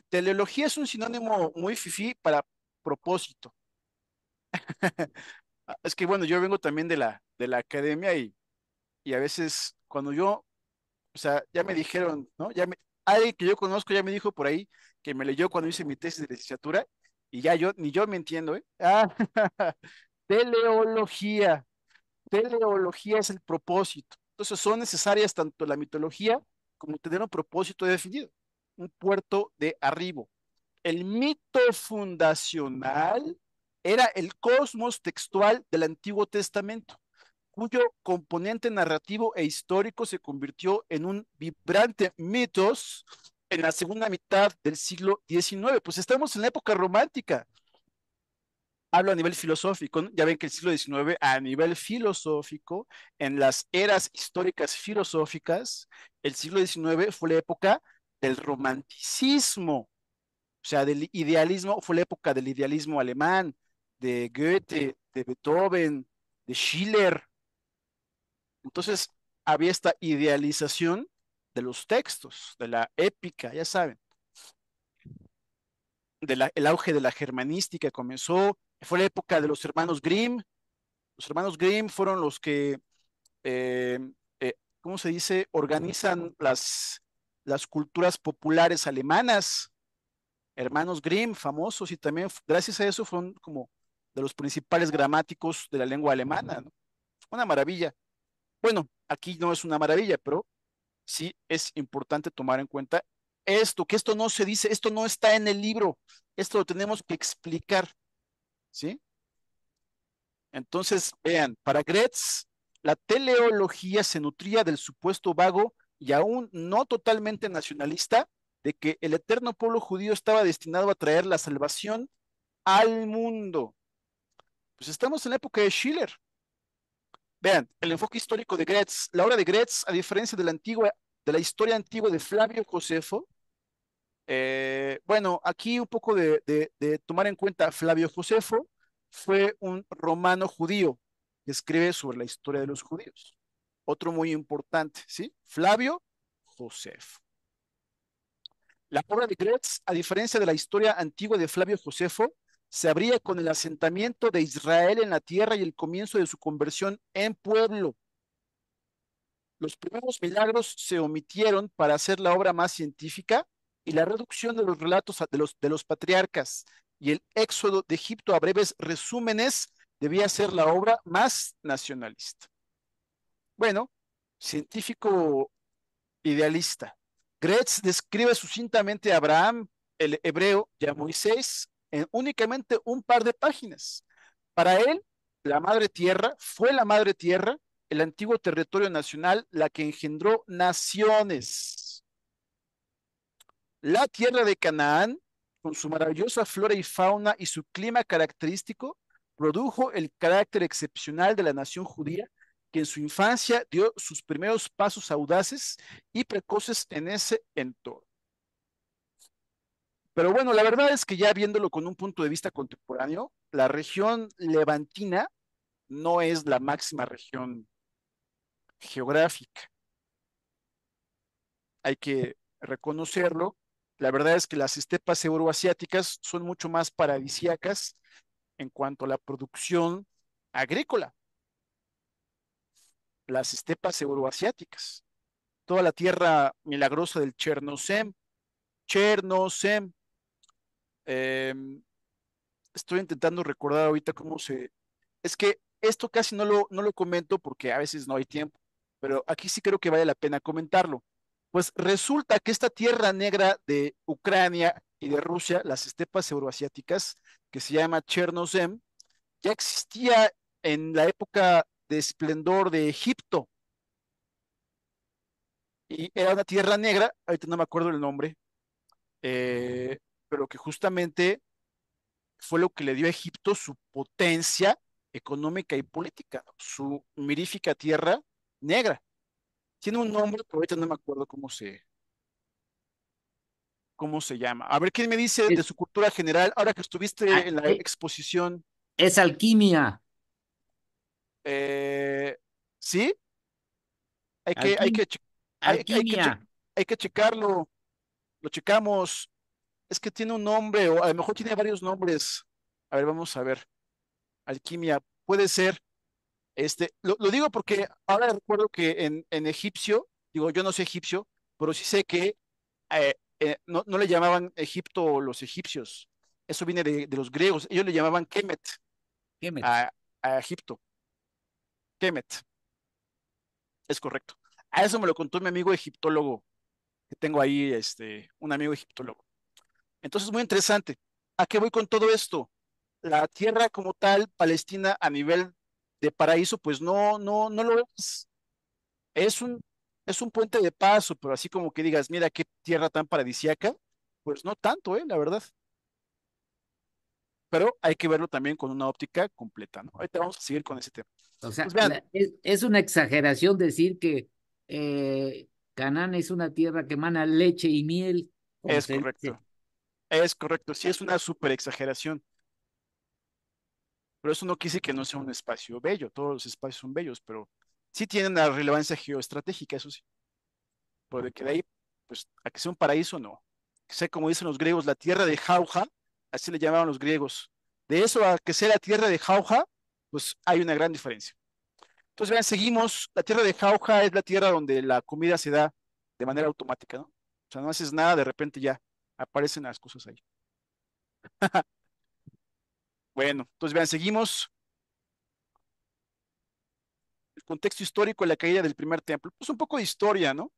Teleología es un sinónimo muy fifí para propósito. Es que bueno, yo vengo también de la academia y a veces cuando yo, o sea, ya me dijeron, ¿no? Alguien que yo conozco ya me dijo por ahí que me leyó cuando hice mi tesis de licenciatura y ya yo, ni yo me entiendo, ¿eh? Ah, teleología. Teleología es el propósito. Entonces son necesarias tanto la mitología como tener un propósito definido, un puerto de arribo. El mito fundacional era el cosmos textual del Antiguo Testamento, cuyo componente narrativo e histórico se convirtió en un vibrante mitos en la segunda mitad del siglo XIX. Pues estamos en la época romántica. Hablo a nivel filosófico, ¿no? Ya ven que el siglo XIX, a nivel filosófico, en las eras históricas filosóficas, el siglo XIX fue la época del romanticismo, o sea, del idealismo, fue la época del idealismo alemán, de Goethe, de Beethoven, de Schiller. Entonces, había esta idealización de los textos, de la épica, ya saben, el auge de la germanística comenzó, fue la época de los hermanos Grimm. Los hermanos Grimm fueron los que, eh, ¿cómo se dice?, organizan las culturas populares alemanas. Hermanos Grimm, famosos, y también gracias a eso fueron como de los principales gramáticos de la lengua alemana, ¿no? Una maravilla. Bueno, aquí no es una maravilla, pero sí es importante tomar en cuenta esto, que esto no se dice, esto no está en el libro, esto lo tenemos que explicar, ¿sí? Entonces, vean, para Gretz, la teleología se nutría del supuesto vago y aún no totalmente nacionalista de que el eterno pueblo judío estaba destinado a traer la salvación al mundo. Pues estamos en la época de Schiller. Vean, el enfoque histórico de Gretz, la obra de Gretz, a diferencia de la historia antigua de Flavio Josefo, bueno, aquí un poco de tomar en cuenta, Flavio Josefo fue un romano judío que escribe sobre la historia de los judíos. otro muy importante, ¿sí? Flavio Josefo. La obra de Gretz, a diferencia de la historia antigua de Flavio Josefo, se abría con el asentamiento de Israel en la tierra y el comienzo de su conversión en pueblo. Los primeros milagros se omitieron para hacer la obra más científica y la reducción de los relatos de los patriarcas y el éxodo de Egipto a breves resúmenes debía ser la obra más nacionalista. Bueno, científico idealista. Gretz describe sucintamente a Abraham, el hebreo, y a Moisés en únicamente un par de páginas. Para él, la madre tierra fue la madre tierra, el antiguo territorio nacional, la que engendró naciones. La tierra de Canaán, con su maravillosa flora y fauna y su clima característico, produjo el carácter excepcional de la nación judía, que en su infancia dio sus primeros pasos audaces y precoces en ese entorno. Pero bueno, la verdad es que ya viéndolo con un punto de vista contemporáneo, la región levantina no es la máxima región geográfica. Hay que reconocerlo. La verdad es que las estepas euroasiáticas son mucho más paradisíacas en cuanto a la producción agrícola. Las estepas euroasiáticas, toda la tierra milagrosa del Chernozem, eh, estoy intentando recordar ahorita cómo se... Es que esto casi no lo comento porque a veces no hay tiempo, pero aquí sí creo que vale la pena comentarlo. Pues resulta que esta tierra negra de Ucrania y de Rusia, las estepas euroasiáticas, que se llama Chernozem, ya existía en la época de esplendor de Egipto y era una tierra negra, ahorita no me acuerdo el nombre, eh, pero que justamente fue lo que le dio a Egipto su potencia económica y política, ¿no? Su mirífica tierra negra. Tiene un nombre, pero ahorita no me acuerdo cómo se llama. A ver, ¿quién me dice de Es, su cultura general ahora que estuviste a- en la e- exposición? es alquimia, Eh, ¿Sí? Hay que, hay alquim- que, che- hay que, che- alquimia. hay que checarlo, lo checamos. Es que tiene un nombre, o a lo mejor tiene varios nombres. A ver, vamos a ver. Alquimia, puede ser. Lo digo porque ahora recuerdo que en egipcio, digo, yo no sé egipcio, pero sí sé que no le llamaban Egipto los egipcios. Eso viene de los griegos. Ellos le llamaban Kemet Kemet. a Egipto. Kemet, es correcto. A eso me lo contó mi amigo egiptólogo, que tengo ahí, un amigo egiptólogo. Entonces, muy interesante. ¿A qué voy con todo esto? La tierra como tal, Palestina, a nivel de paraíso, pues no lo es. Es un, es un puente de paso, pero así como que digas, mira qué tierra tan paradisiaca, pues no tanto, la verdad. Pero hay que verlo también con una óptica completa, ¿no? Ahorita vamos a seguir con ese tema. O Pues sea, vean, es una exageración decir que Canaán es una tierra que emana leche y miel, como es se dice. correcto, sí es una súper exageración, pero eso no quiere decir que no sea un espacio bello, todos los espacios son bellos, pero sí tienen la relevancia geoestratégica, eso sí, pero de que de ahí, pues, a que sea un paraíso, no. Que sea como dicen los griegos, la tierra de Jauja, así le llamaban los griegos. De eso a que sea la tierra de Jauja, pues hay una gran diferencia. Entonces, vean, seguimos. La tierra de Jauja es la tierra donde la comida se da de manera automática, ¿no? O sea, no haces nada, de repente ya aparecen las cosas ahí. Bueno, entonces vean, seguimos. El contexto histórico de la caída del primer templo. Pues un poco de historia, ¿no?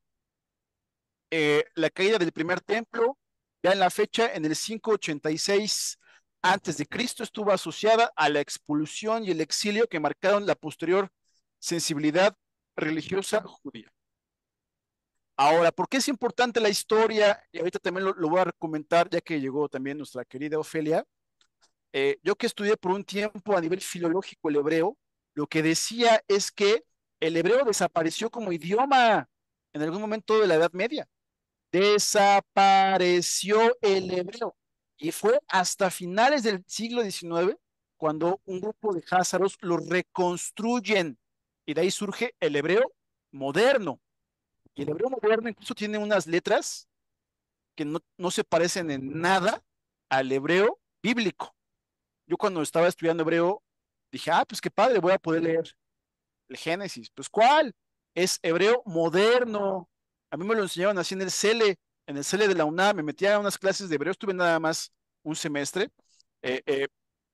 La caída del primer templo, ya en la fecha, en el 586 antes de Cristo, estuvo asociada a la expulsión y el exilio que marcaron la posterior sensibilidad religiosa judía. Ahora, ¿por qué es importante la historia? Y ahorita también lo voy a comentar, ya que llegó también nuestra querida Ofelia. Yo que estudié por un tiempo a nivel filológico el hebreo, lo que decía es que el hebreo desapareció como idioma en algún momento de la Edad Media. Desapareció el hebreo. Y fue hasta finales del siglo XIX cuando un grupo de házaros lo reconstruyen. Y de ahí surge el hebreo moderno. Y el hebreo moderno incluso tiene unas letras que no se parecen en nada al hebreo bíblico. Yo cuando estaba estudiando hebreo dije, pues qué padre, voy a poder leer el Génesis. Pues ¿cuál? Es hebreo moderno. A mí me lo enseñaban así en el CELE de la UNAM, me metía a unas clases de hebreo, estuve nada más un semestre, eh,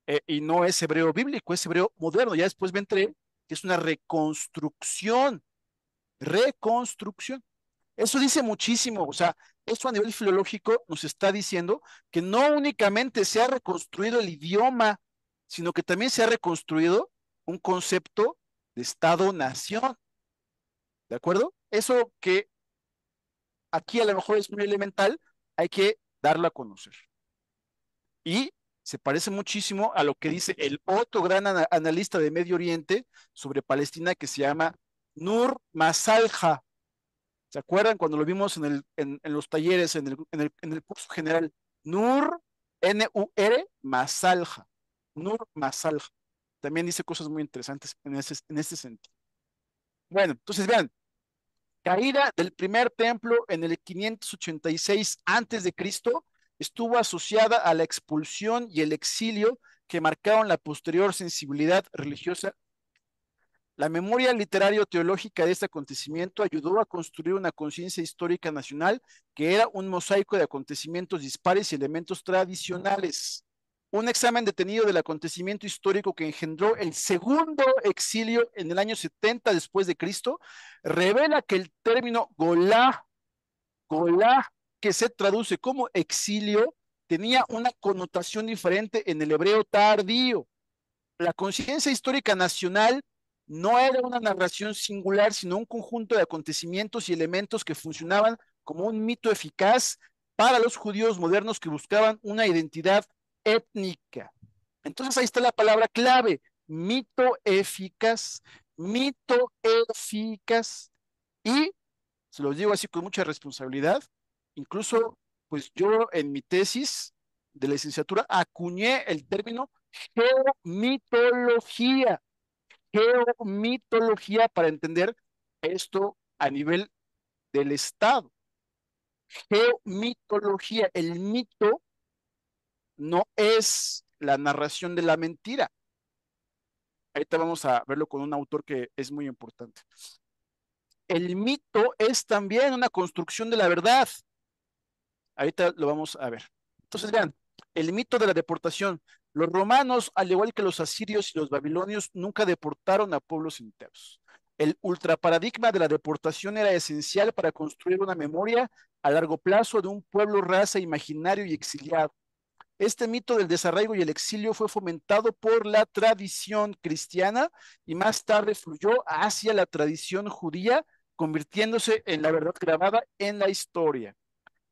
eh, y no es hebreo bíblico, es hebreo moderno. Ya después me enteré que es una reconstrucción. Eso dice muchísimo, o sea, eso a nivel filológico nos está diciendo que no únicamente se ha reconstruido el idioma, sino que también se ha reconstruido un concepto de Estado-nación, ¿de acuerdo? Eso que aquí a lo mejor es muy elemental, hay que darlo a conocer. Y se parece muchísimo a lo que dice el otro gran analista de Medio Oriente sobre Palestina que se llama Nur Masalha. ¿Se acuerdan cuando lo vimos en los talleres, en el curso general? Nur, N-U-R, Masalha. Nur Masalha. También dice cosas muy interesantes en este sentido. Bueno, entonces vean, caída del primer templo en el 586 antes de Cristo estuvo asociada a la expulsión y el exilio que marcaron la posterior sensibilidad religiosa. La memoria literario-teológica de este acontecimiento ayudó a construir una conciencia histórica nacional que era un mosaico de acontecimientos dispares y elementos tradicionales. Un examen detenido del acontecimiento histórico que engendró el segundo exilio en el año 70 después de Cristo revela que el término golá, que se traduce como exilio, tenía una connotación diferente en el hebreo tardío. La conciencia histórica nacional no era una narración singular, sino un conjunto de acontecimientos y elementos que funcionaban como un mito eficaz para los judíos modernos que buscaban una identidad étnica. Entonces ahí está la palabra clave, mito eficaz, mito eficaz. Y se los digo así con mucha responsabilidad, incluso pues yo en mi tesis de licenciatura acuñé el término geomitología, geomitología para entender esto a nivel del Estado. Geomitología, el mito no es la narración de la mentira. Ahorita vamos a verlo con un autor que es muy importante. El mito es también una construcción de la verdad. Ahorita lo vamos a ver. Entonces, vean, el mito de la deportación. Los romanos, al igual que los asirios y los babilonios, nunca deportaron a pueblos enteros. El ultraparadigma de la deportación era esencial para construir una memoria a largo plazo de un pueblo raza imaginario y exiliado. Este mito del desarraigo y el exilio fue fomentado por la tradición cristiana y más tarde fluyó hacia la tradición judía, convirtiéndose en la verdad grabada en la historia.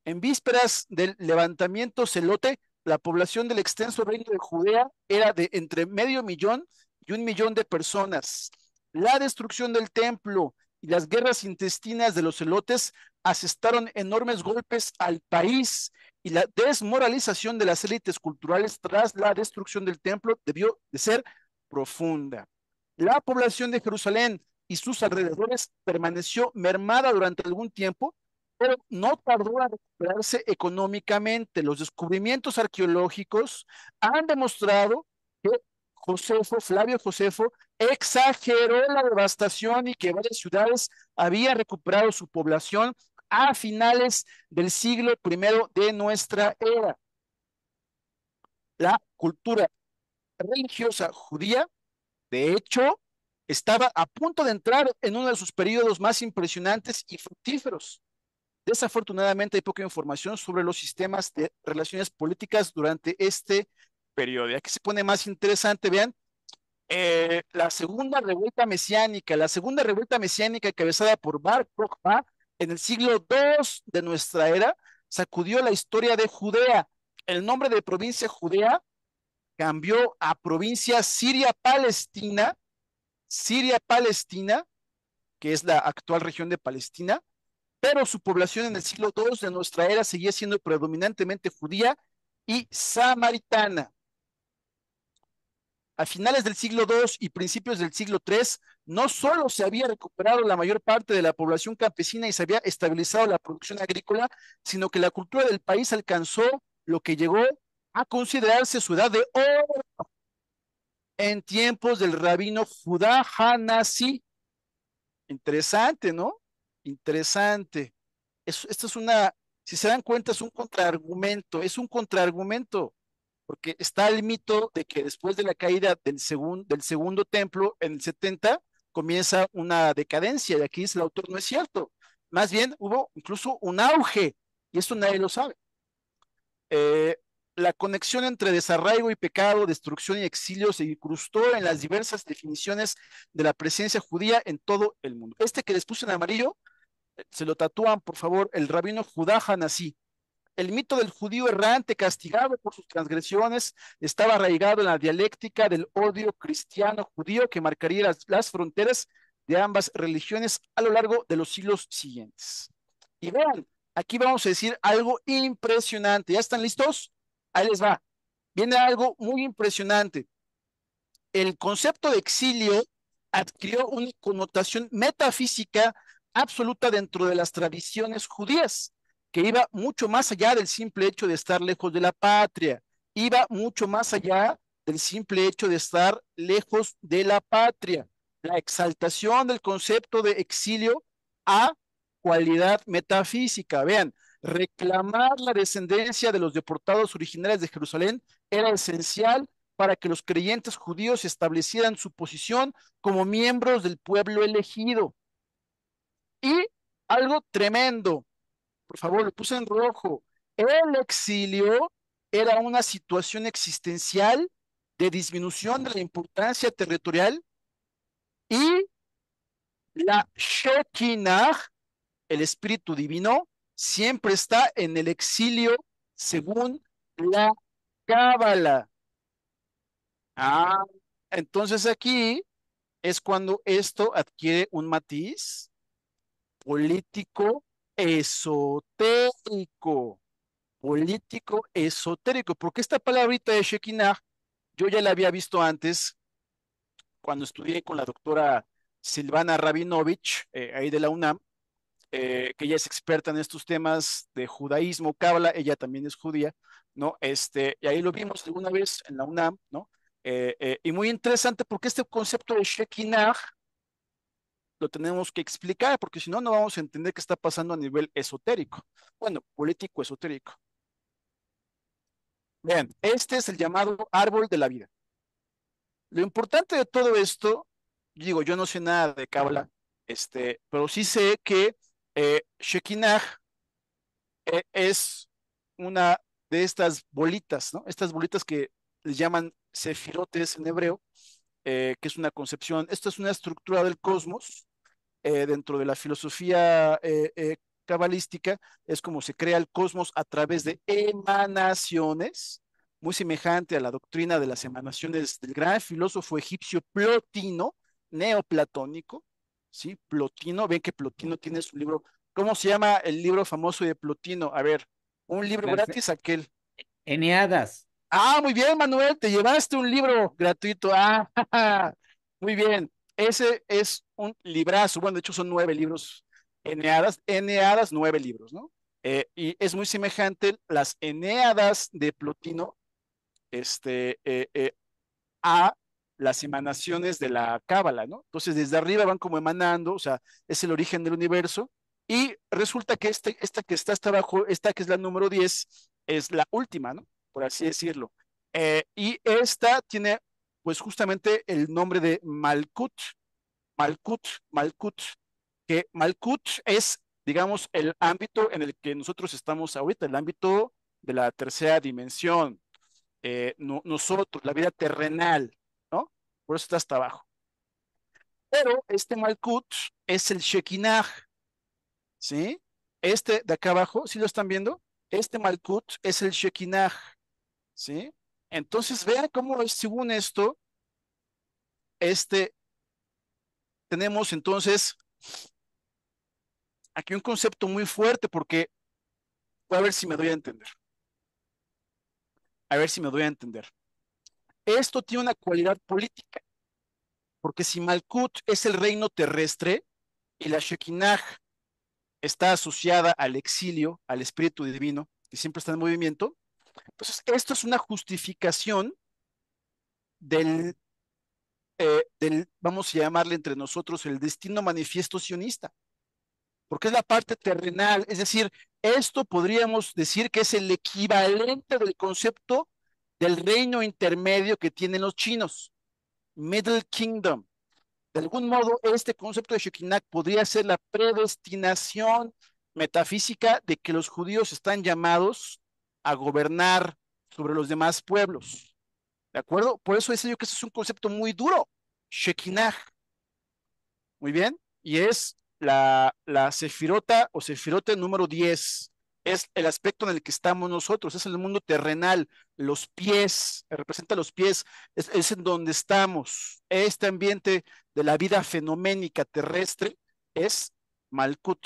En vísperas del levantamiento celote, la población del extenso reino de Judea era de entre 500,000 y 1,000,000 de personas. La destrucción del templo y las guerras intestinas de los celotes asestaron enormes golpes al país y la desmoralización de las élites culturales tras la destrucción del templo debió de ser profunda. La población de Jerusalén y sus alrededores permaneció mermada durante algún tiempo, pero no tardó en recuperarse económicamente. Los descubrimientos arqueológicos han demostrado que Flavio Josefo, exageró la devastación y que varias ciudades habían recuperado su población a finales del siglo I de nuestra era. La cultura religiosa judía, de hecho, estaba a punto de entrar en uno de sus periodos más impresionantes y fructíferos. Desafortunadamente hay poca información sobre los sistemas de relaciones políticas durante este periodo. Y aquí se pone más interesante, vean, la segunda revuelta mesiánica encabezada por Bar Kokhba en el siglo II de nuestra era, sacudió la historia de Judea. El nombre de provincia Judea cambió a provincia Siria-Palestina, que es la actual región de Palestina, pero su población en el siglo II de nuestra era seguía siendo predominantemente judía y samaritana. a finales del siglo II y principios del siglo III, no solo se había recuperado la mayor parte de la población campesina y se había estabilizado la producción agrícola, sino que la cultura del país alcanzó lo que llegó a considerarse su edad de oro en tiempos del rabino Judá Hanasi. Interesante, ¿no? Interesante. Esto es una, si se dan cuenta, es un contraargumento, porque está el mito de que después de la caída del segundo templo en el 70 comienza una decadencia, y aquí dice el autor, no es cierto. Más bien hubo incluso un auge, y esto nadie lo sabe. Eh, la conexión entre desarraigo y pecado, destrucción y exilio se incrustó en las diversas definiciones de la presencia judía en todo el mundo. Este que les puse en amarillo, se lo tatúan, por favor, el rabino Judá Hanasí. El mito del judío errante castigado por sus transgresiones estaba arraigado en la dialéctica del odio cristiano judío que marcaría las fronteras de ambas religiones a lo largo de los siglos siguientes. Y vean, aquí vamos a decir algo impresionante. ¿Ya están listos? Ahí les va. Viene algo muy impresionante. El concepto de exilio adquirió una connotación metafísica absoluta dentro de las tradiciones judías, que iba mucho más allá del simple hecho de estar lejos de la patria, iba mucho más allá del simple hecho de estar lejos de la patria. La exaltación del concepto de exilio a cualidad metafísica. Vean, reclamar la descendencia de los deportados originarios de Jerusalén era esencial para que los creyentes judíos establecieran su posición como miembros del pueblo elegido. Y algo tremendo, por favor, lo puse en rojo, el exilio era una situación existencial de disminución de la importancia territorial y la Shekinah, el Espíritu Divino, siempre está en el exilio según la Cábala. Ah, entonces aquí es cuando esto adquiere un matiz político esotérico, político esotérico, porque esta palabrita de Shekinah yo ya la había visto antes cuando estudié con la doctora Silvana Rabinovich, ahí de la UNAM, que ella es experta en estos temas de judaísmo, cábala, ella también es judía, ¿no? Y ahí lo vimos alguna vez en la UNAM, ¿no? Y muy interesante porque este concepto de Shekinah lo tenemos que explicar, porque si no, no vamos a entender qué está pasando a nivel esotérico. Bueno, político esotérico. Vean, este es el llamado árbol de la vida. Lo importante de todo esto, digo, yo no sé nada de Cábala, pero sí sé que Shekinah es una de estas bolitas, ¿no? Estas bolitas que les llaman sefirotes en hebreo, que es una concepción, esto es una estructura del cosmos dentro de la filosofía cabalística, es como se crea el cosmos a través de emanaciones, muy semejante a la doctrina de las emanaciones del gran filósofo egipcio Plotino, neoplatónico, ¿sí? Plotino, ven que Plotino tiene su libro, ¿cómo se llama el libro famoso de Plotino? A ver, un libro Las gratis, aquel. Eneadas. Ah, muy bien, Manuel, te llevaste un libro gratuito. Ah, muy bien. Ese es un librazo. Bueno, de hecho son 9 libros. Eneadas, 9 libros, ¿no? Y es muy semejante las Eneadas de Plotino, a las emanaciones de la Cábala, ¿no? Entonces, desde arriba van como emanando, o sea, es el origen del universo. Y resulta que esta que está hasta abajo, esta que es la número 10 es la última, ¿no? Por así decirlo. Y esta tiene, pues, justamente el nombre de Malkut, Malkut, que Malkut es, digamos, el ámbito en el que nosotros estamos ahorita, el ámbito de la tercera dimensión, nosotros, la vida terrenal, ¿no? Por eso está hasta abajo. Pero este Malkut es el Shekinah, ¿sí? Este de acá abajo, ¿sí lo están viendo? Este Malkut es el Shekinah, ¿sí? Entonces vean cómo según esto, este, tenemos entonces aquí un concepto muy fuerte porque, voy a ver si me doy a entender, a ver si me doy a entender. esto tiene una cualidad política, porque si Malkut es el reino terrestre y la Shekinah está asociada al exilio, al espíritu divino, que siempre está en movimiento, entonces esto es una justificación vamos a llamarle entre nosotros, el destino manifiesto sionista, porque es la parte terrenal, es decir, esto podríamos decir que es el equivalente del concepto del reino intermedio que tienen los chinos, Middle Kingdom. De algún modo, este concepto de Shekinah podría ser la predestinación metafísica de que los judíos están llamados a gobernar sobre los demás pueblos. ¿De acuerdo? Por eso decía yo que ese es un concepto muy duro. Shekinah. Muy bien. Y es la sefirota o sefirote número 10. Es el aspecto en el que estamos nosotros. Es el mundo terrenal. Los pies. Representa los pies. Es en donde estamos. Este ambiente de la vida fenoménica terrestre es Malkut.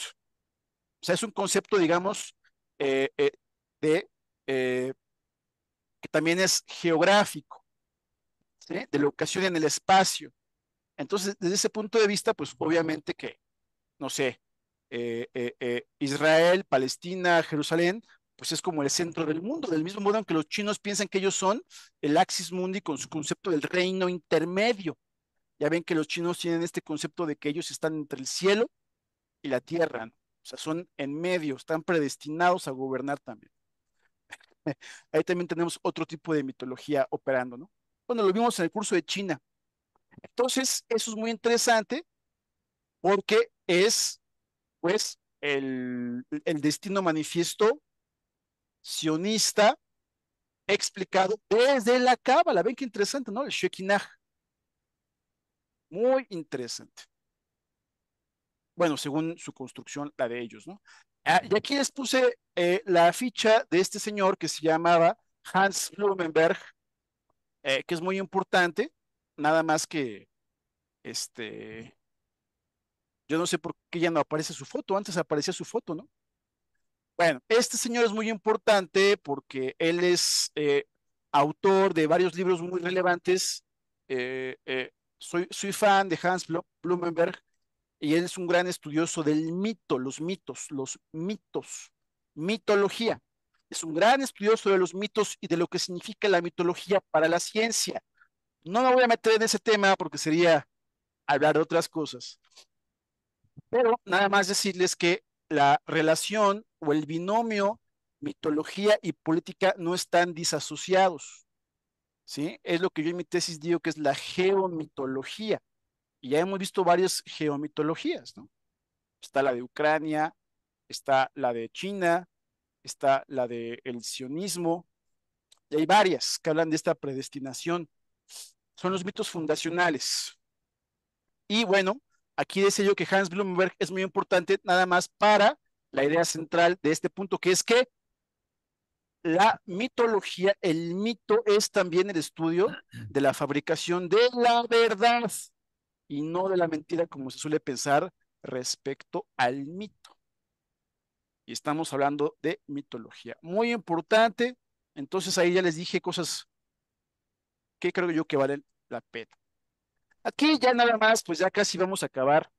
O sea, es un concepto, digamos, eh, eh, de, que también es geográfico, ¿sí? De locación en el espacio. Entonces, desde ese punto de vista, pues obviamente que, no sé, Israel, Palestina, Jerusalén, pues es como el centro del mundo, del mismo modo en que los chinos piensan que ellos son el axis mundi con su concepto del reino intermedio. Ya ven que los chinos tienen este concepto de que ellos están entre el cielo y la tierra, ¿no? O sea, son en medio, están predestinados a gobernar también. Ahí también tenemos otro tipo de mitología operando, ¿no? Bueno, lo vimos en el curso de China. Entonces, eso es muy interesante porque es, pues, el destino manifiesto sionista explicado desde la Cábala. Ven qué interesante, ¿no? El Shekinah. Muy interesante. Bueno, según su construcción, la de ellos, ¿no? Y aquí les puse la ficha de este señor que se llamaba Hans Blumenberg, que es muy importante, nada más que, este, yo no sé por qué ya no aparece su foto, antes aparecía su foto, ¿no? Bueno, este señor es muy importante porque él es autor de varios libros muy relevantes. Soy fan de Blumenberg y él es un gran estudioso del mito, los mitos, mitología. Es un gran estudioso de los mitos y de lo que significa la mitología para la ciencia. No me voy a meter en ese tema porque sería hablar de otras cosas, pero nada más decirles que la relación o el binomio mitología y política no están disasociados, ¿sí? Es lo que yo en mi tesis digo que es la geomitología. Y ya hemos visto varias geomitologías, ¿no? Está la de Ucrania, está la de China, está la de el sionismo, y hay varias que hablan de esta predestinación. Son los mitos fundacionales. Y bueno, aquí decía yo que Hans Blumenberg es muy importante nada más para la idea central de este punto, que es que la mitología, el mito es también el estudio de la fabricación de la verdad y no de la mentira como se suele pensar respecto al mito. Y estamos hablando de mitología. Muy importante. Entonces ahí ya les dije cosas que creo yo que valen la pena. Aquí ya nada más, pues ya casi vamos a acabar.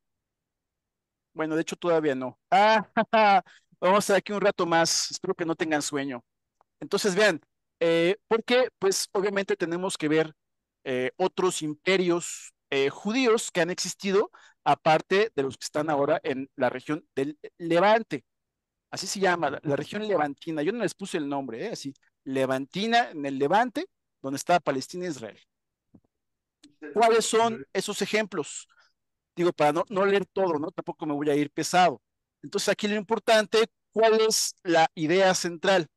Bueno, de hecho todavía no. Vamos a estar aquí un rato más. Espero que no tengan sueño. Entonces, vean, porque pues obviamente tenemos que ver otros imperios judíos que han existido, aparte de los que están ahora en la región del Levante. Así se llama, la región levantina. Yo no les puse el nombre, así, Levantina en el Levante, donde está Palestina e Israel. ¿Cuáles son esos ejemplos? Digo, para no leer todo, ¿no? Tampoco me voy a ir pesado. Entonces, aquí lo importante, ¿cuál es la idea central?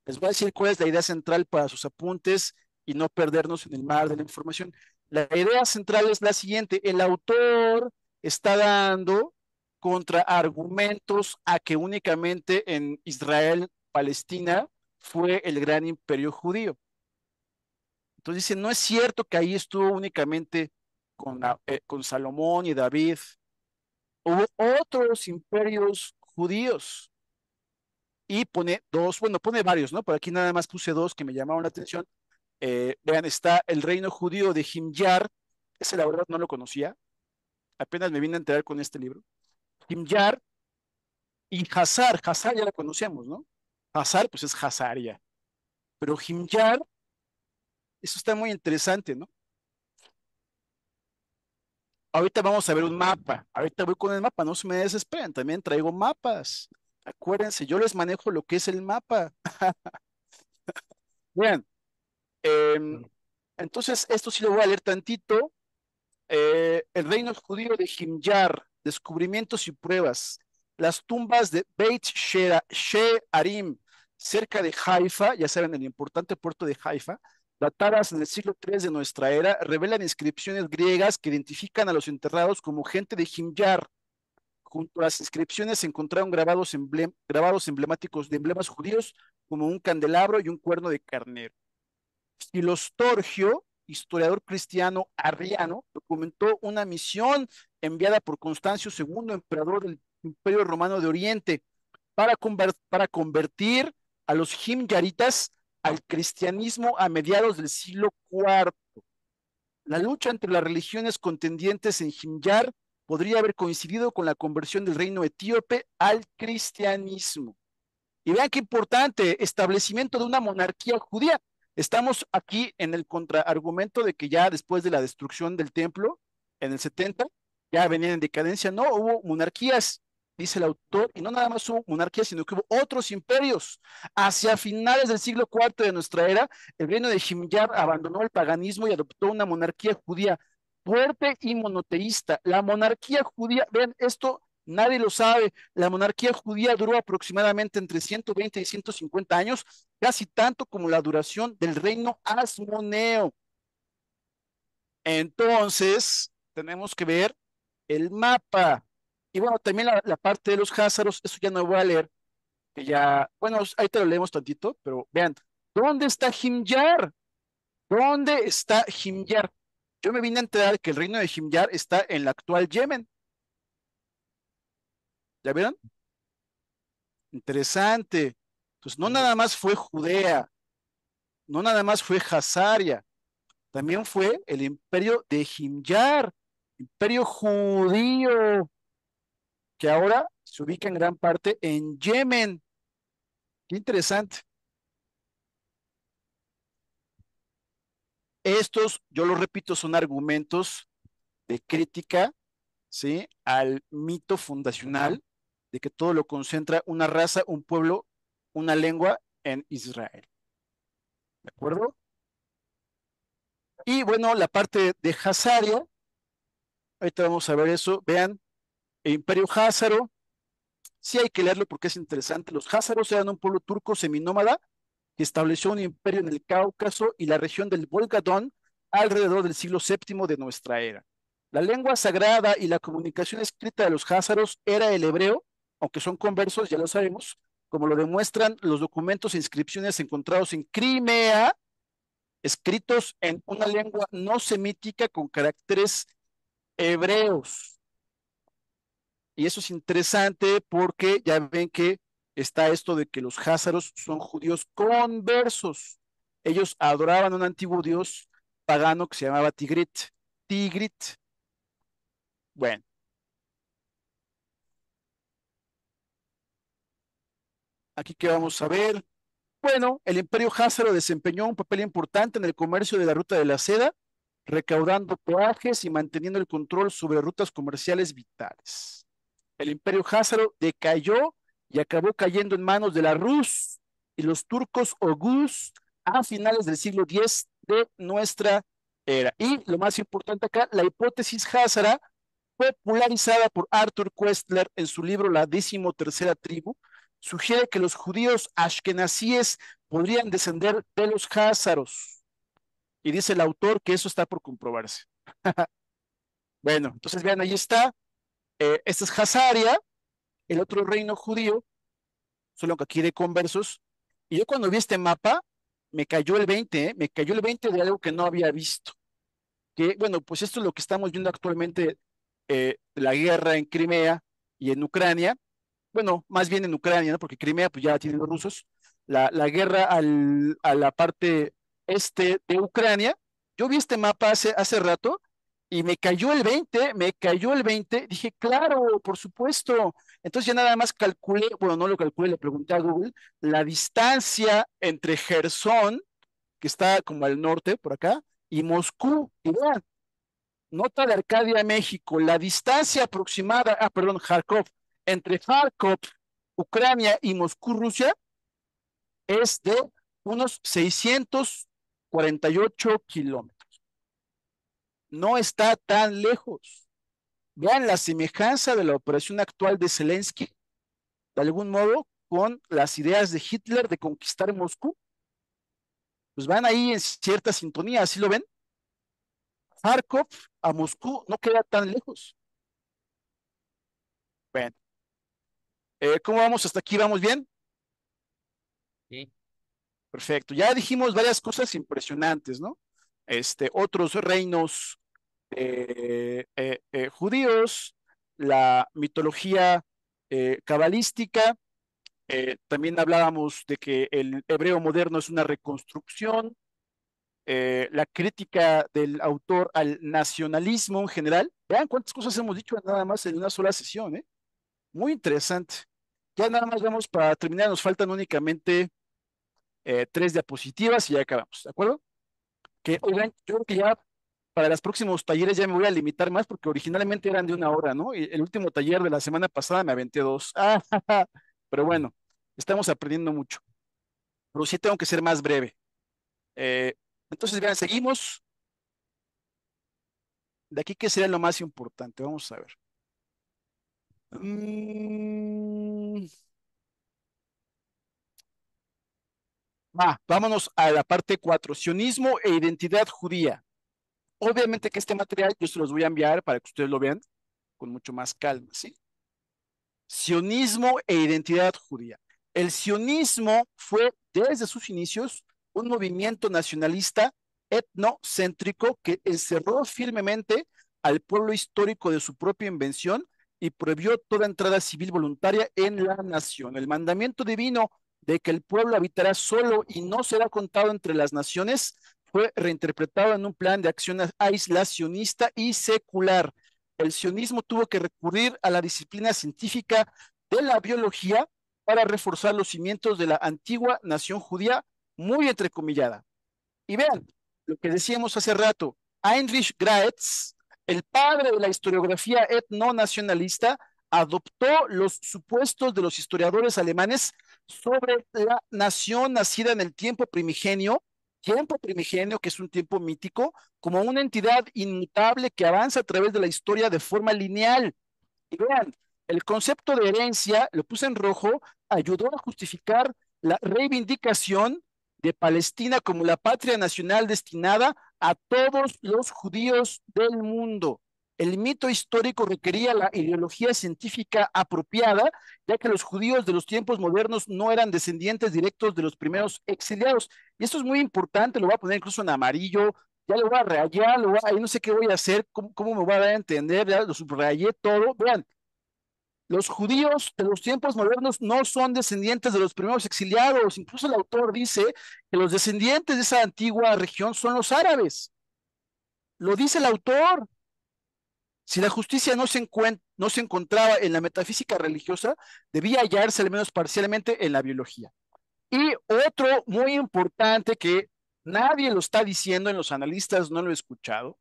Les voy a decir cuál es la idea central para sus apuntes y no perdernos en el mar de la información. La idea central es la siguiente: el autor está dando contraargumentos a que únicamente en Israel, Palestina, fue el gran imperio judío. Entonces dice, no es cierto que ahí estuvo únicamente con Salomón y David. Hubo otros imperios judíos y pone dos, bueno, pone varios, ¿no? Por aquí nada más puse dos que me llamaron la atención. Vean, está el reino judío de Himyar, ese la verdad no lo conocía, apenas me vine a enterar con este libro. Himyar y Hazar, Hazar ya la conocemos, ¿no? Hazar, pues es Hazaria, pero Himyar, eso está muy interesante, ¿no? Ahorita vamos a ver un mapa, ahorita voy con el mapa, no se me desesperen, también traigo mapas. Acuérdense, yo les manejo lo que es el mapa. Bien, em, entonces esto sí lo voy a leer tantito. El reino judío de Himyar, descubrimientos y pruebas. Las tumbas de Beit She'arim, cerca de Haifa, ya saben, el importante puerto de Haifa, datadas en el siglo III de nuestra era, revelan inscripciones griegas que identifican a los enterrados como gente de Himyar. Junto a las inscripciones se encontraron grabados emblemáticos de emblemas judíos como un candelabro y un cuerno de carnero. Filostorgio, historiador cristiano arriano, documentó una misión enviada por Constancio II, emperador del Imperio Romano de Oriente, para convertir a los himyaritas al cristianismo a mediados del siglo IV. La lucha entre las religiones contendientes en Himyar podría haber coincidido con la conversión del reino etíope al cristianismo. Y vean qué importante, establecimiento de una monarquía judía. Estamos aquí en el contraargumento de que ya después de la destrucción del templo, en el 70, ya venían en decadencia. No, hubo monarquías, dice el autor, y no nada más hubo monarquías, sino que hubo otros imperios. Hacia finales del siglo IV de nuestra era, el reino de Himyar abandonó el paganismo y adoptó una monarquía judía fuerte y monoteísta. La monarquía judía, vean esto, nadie lo sabe, la monarquía judía duró aproximadamente entre 120 y 150 años, casi tanto como la duración del reino asmoneo. Entonces, tenemos que ver el mapa. Y bueno, también la parte de los házaros, eso ya no voy a leer, que ya, bueno, ahí te lo leemos tantito, pero vean, ¿dónde está Himyar? ¿Dónde está Himyar? Yo me vine a enterar que el reino de Himyar está en la actual Yemen. ¿Ya vieron? Interesante. Entonces, no nada más fue Judea, no nada más fue Hazaria, también fue el imperio de Himyar, imperio judío, que ahora se ubica en gran parte en Yemen. Qué interesante. Estos, yo lo repito, son argumentos de crítica, ¿sí? Al mito fundacional de que todo lo concentra una raza, un pueblo, una lengua en Israel. ¿De acuerdo? Y bueno, la parte de Hazaria, ahorita vamos a ver eso. Vean, el Imperio Házaro, sí hay que leerlo porque es interesante. Los házaros eran un pueblo turco seminómada que estableció un imperio en el Cáucaso y la región del Volga-Don alrededor del siglo VII de nuestra era. La lengua sagrada y la comunicación escrita de los házaros era el hebreo, aunque son conversos, ya lo sabemos, como lo demuestran los documentos e inscripciones encontrados en Crimea, escritos en una lengua no semítica con caracteres hebreos. Y eso es interesante porque ya ven que está esto de que los házaros son judíos conversos. Ellos adoraban a un antiguo dios pagano que se llamaba Tigrit. Tigrit. Bueno, aquí que vamos a ver. Bueno, el imperio házaro desempeñó un papel importante en el comercio de la ruta de la seda, recaudando peajes y manteniendo el control sobre rutas comerciales vitales. El imperio házaro decayó y acabó cayendo en manos de la Rus y los turcos oghuz a finales del siglo X de nuestra era. Y lo más importante acá, la hipótesis házara, popularizada por Arthur Koestler en su libro La 13ª tribu, sugiere que los judíos ashkenazíes podrían descender de los házaros. Y dice el autor que eso está por comprobarse. Bueno, entonces vean, ahí está. Esta es Hazaria, el otro reino judío, solo que aquí de conversos. Y yo cuando vi este mapa, me cayó el 20, ¿eh? Me cayó el 20 de algo que no había visto. Que, bueno, pues esto es lo que estamos viendo actualmente, la guerra en Crimea y en Ucrania. Bueno, más bien en Ucrania, ¿no? Porque Crimea pues ya la tienen los rusos. La guerra a la parte de Ucrania. Yo vi este mapa hace rato y me cayó el 20, dije, claro, por supuesto. Entonces ya nada más calculé, bueno, no lo calculé, le pregunté a Google, la distancia entre Gerson, que está como al norte, por acá, y Moscú. Y vean, nota de Arcadia, México, la distancia aproximada, perdón, Kharkov, entre Kharkov, Ucrania y Moscú, Rusia, es de unos 648 kilómetros. No está tan lejos. Vean la semejanza de la operación actual de Zelensky, de algún modo, con las ideas de Hitler de conquistar Moscú. Pues van ahí en cierta sintonía, ¿así lo ven? Kharkov a Moscú no queda tan lejos. Bueno, ¿cómo vamos hasta aquí? ¿Vamos bien? Sí. Perfecto. Ya dijimos varias cosas impresionantes, ¿no? Otros reinos judíos, la mitología cabalística. También hablábamos de que el hebreo moderno es una reconstrucción, la crítica del autor al nacionalismo en general. Vean cuántas cosas hemos dicho nada más en una sola sesión, ¿eh? Muy interesante. Ya nada más vamos para terminar, nos faltan únicamente 3 diapositivas y ya acabamos, ¿de acuerdo? Que, oigan, yo creo que ya para los próximos talleres ya me voy a limitar más porque originalmente eran de 1 hora, ¿no? Y el último taller de la semana pasada me aventé 2. Pero bueno, estamos aprendiendo mucho. Pero sí tengo que ser más breve. Eh, entonces, vean, seguimos. De aquí, ¿qué sería lo más importante? Vamos a ver. Mm, vámonos a la parte 4, sionismo e identidad judía. Obviamente que este material yo se los voy a enviar para que ustedes lo vean con mucho más calma, ¿sí? Sionismo e identidad judía. El sionismo fue desde sus inicios un movimiento nacionalista etnocéntrico que encerró firmemente al pueblo histórico de su propia invención y prohibió toda entrada civil voluntaria en la nación. El mandamiento divino de que el pueblo habitará solo y no será contado entre las naciones fue reinterpretado en un plan de acción aislacionista y secular. El sionismo tuvo que recurrir a la disciplina científica de la biología para reforzar los cimientos de la antigua nación judía, muy entrecomillada. Y vean lo que decíamos hace rato, Heinrich Graetz, el padre de la historiografía etnonacionalista, adoptó los supuestos de los historiadores alemanes sobre la nación nacida en el tiempo primigenio que es un tiempo mítico, como una entidad inmutable que avanza a través de la historia de forma lineal. Y vean, el concepto de herencia, lo puse en rojo, ayudó a justificar la reivindicación de Palestina como la patria nacional destinada a todos los judíos del mundo. El mito histórico requería la ideología científica apropiada, ya que los judíos de los tiempos modernos no eran descendientes directos de los primeros exiliados. Y esto es muy importante, lo voy a poner incluso en amarillo, ya lo voy a rayar, ahí no sé qué voy a hacer, cómo me voy a dar a entender, ya lo subrayé todo. Vean, los judíos de los tiempos modernos no son descendientes de los primeros exiliados. Incluso el autor dice que los descendientes de esa antigua región son los árabes. Lo dice el autor. Si la justicia no se encontraba en la metafísica religiosa, debía hallarse al menos parcialmente en la biología. Y otro muy importante que nadie lo está diciendo en los analistas, no lo he escuchado,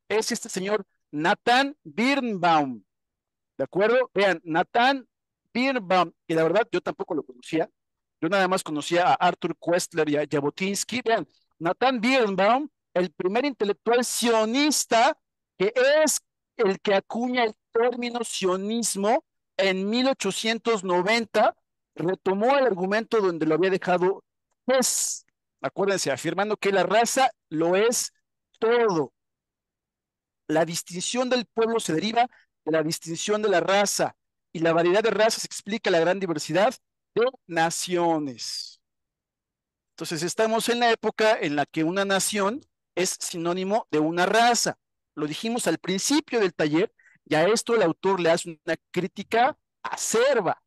es este señor Nathan Birnbaum. ¿De acuerdo? Vean, Nathan Birnbaum, y la verdad yo tampoco lo conocía, yo nada más conocía a Arthur Koestler y a Jabotinsky. Vean, Nathan Birnbaum, el primer intelectual sionista que es el que acuña el término sionismo en 1890, retomó el argumento donde lo había dejado Hess, acuérdense, afirmando que la raza lo es todo. La distinción del pueblo se deriva de la distinción de la raza y la variedad de razas explica la gran diversidad de naciones. Entonces estamos en la época en la que una nación es sinónimo de una raza. Lo dijimos al principio del taller y a esto el autor le hace una crítica acerba.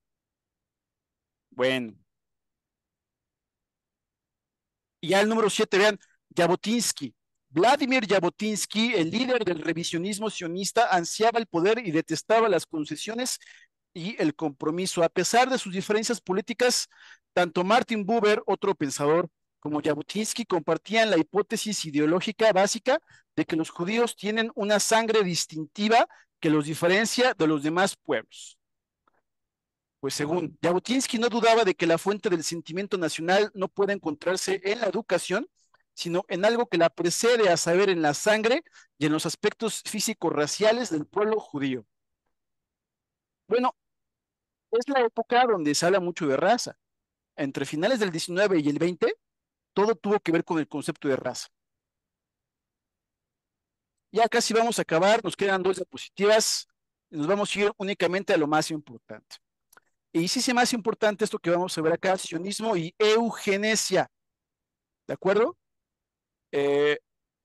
Bueno, y ya el número 7, vean, Jabotinsky. Vladimir Jabotinsky, el líder del revisionismo sionista, ansiaba el poder y detestaba las concesiones y el compromiso. A pesar de sus diferencias políticas, tanto Martin Buber, otro pensador, como Jabotinsky compartían la hipótesis ideológica básica de que los judíos tienen una sangre distintiva que los diferencia de los demás pueblos. Pues según Jabotinsky no dudaba de que la fuente del sentimiento nacional no puede encontrarse en la educación, sino en algo que la precede, a saber, en la sangre y en los aspectos físico-raciales del pueblo judío. Bueno, es la época donde se habla mucho de raza. Entre finales del 19 y el 20, todo tuvo que ver con el concepto de raza. Ya casi vamos a acabar, nos quedan dos diapositivas, y nos vamos a ir únicamente a lo más importante. Y sí es más importante esto que vamos a ver acá, sionismo y eugenesia, ¿de acuerdo? Eh,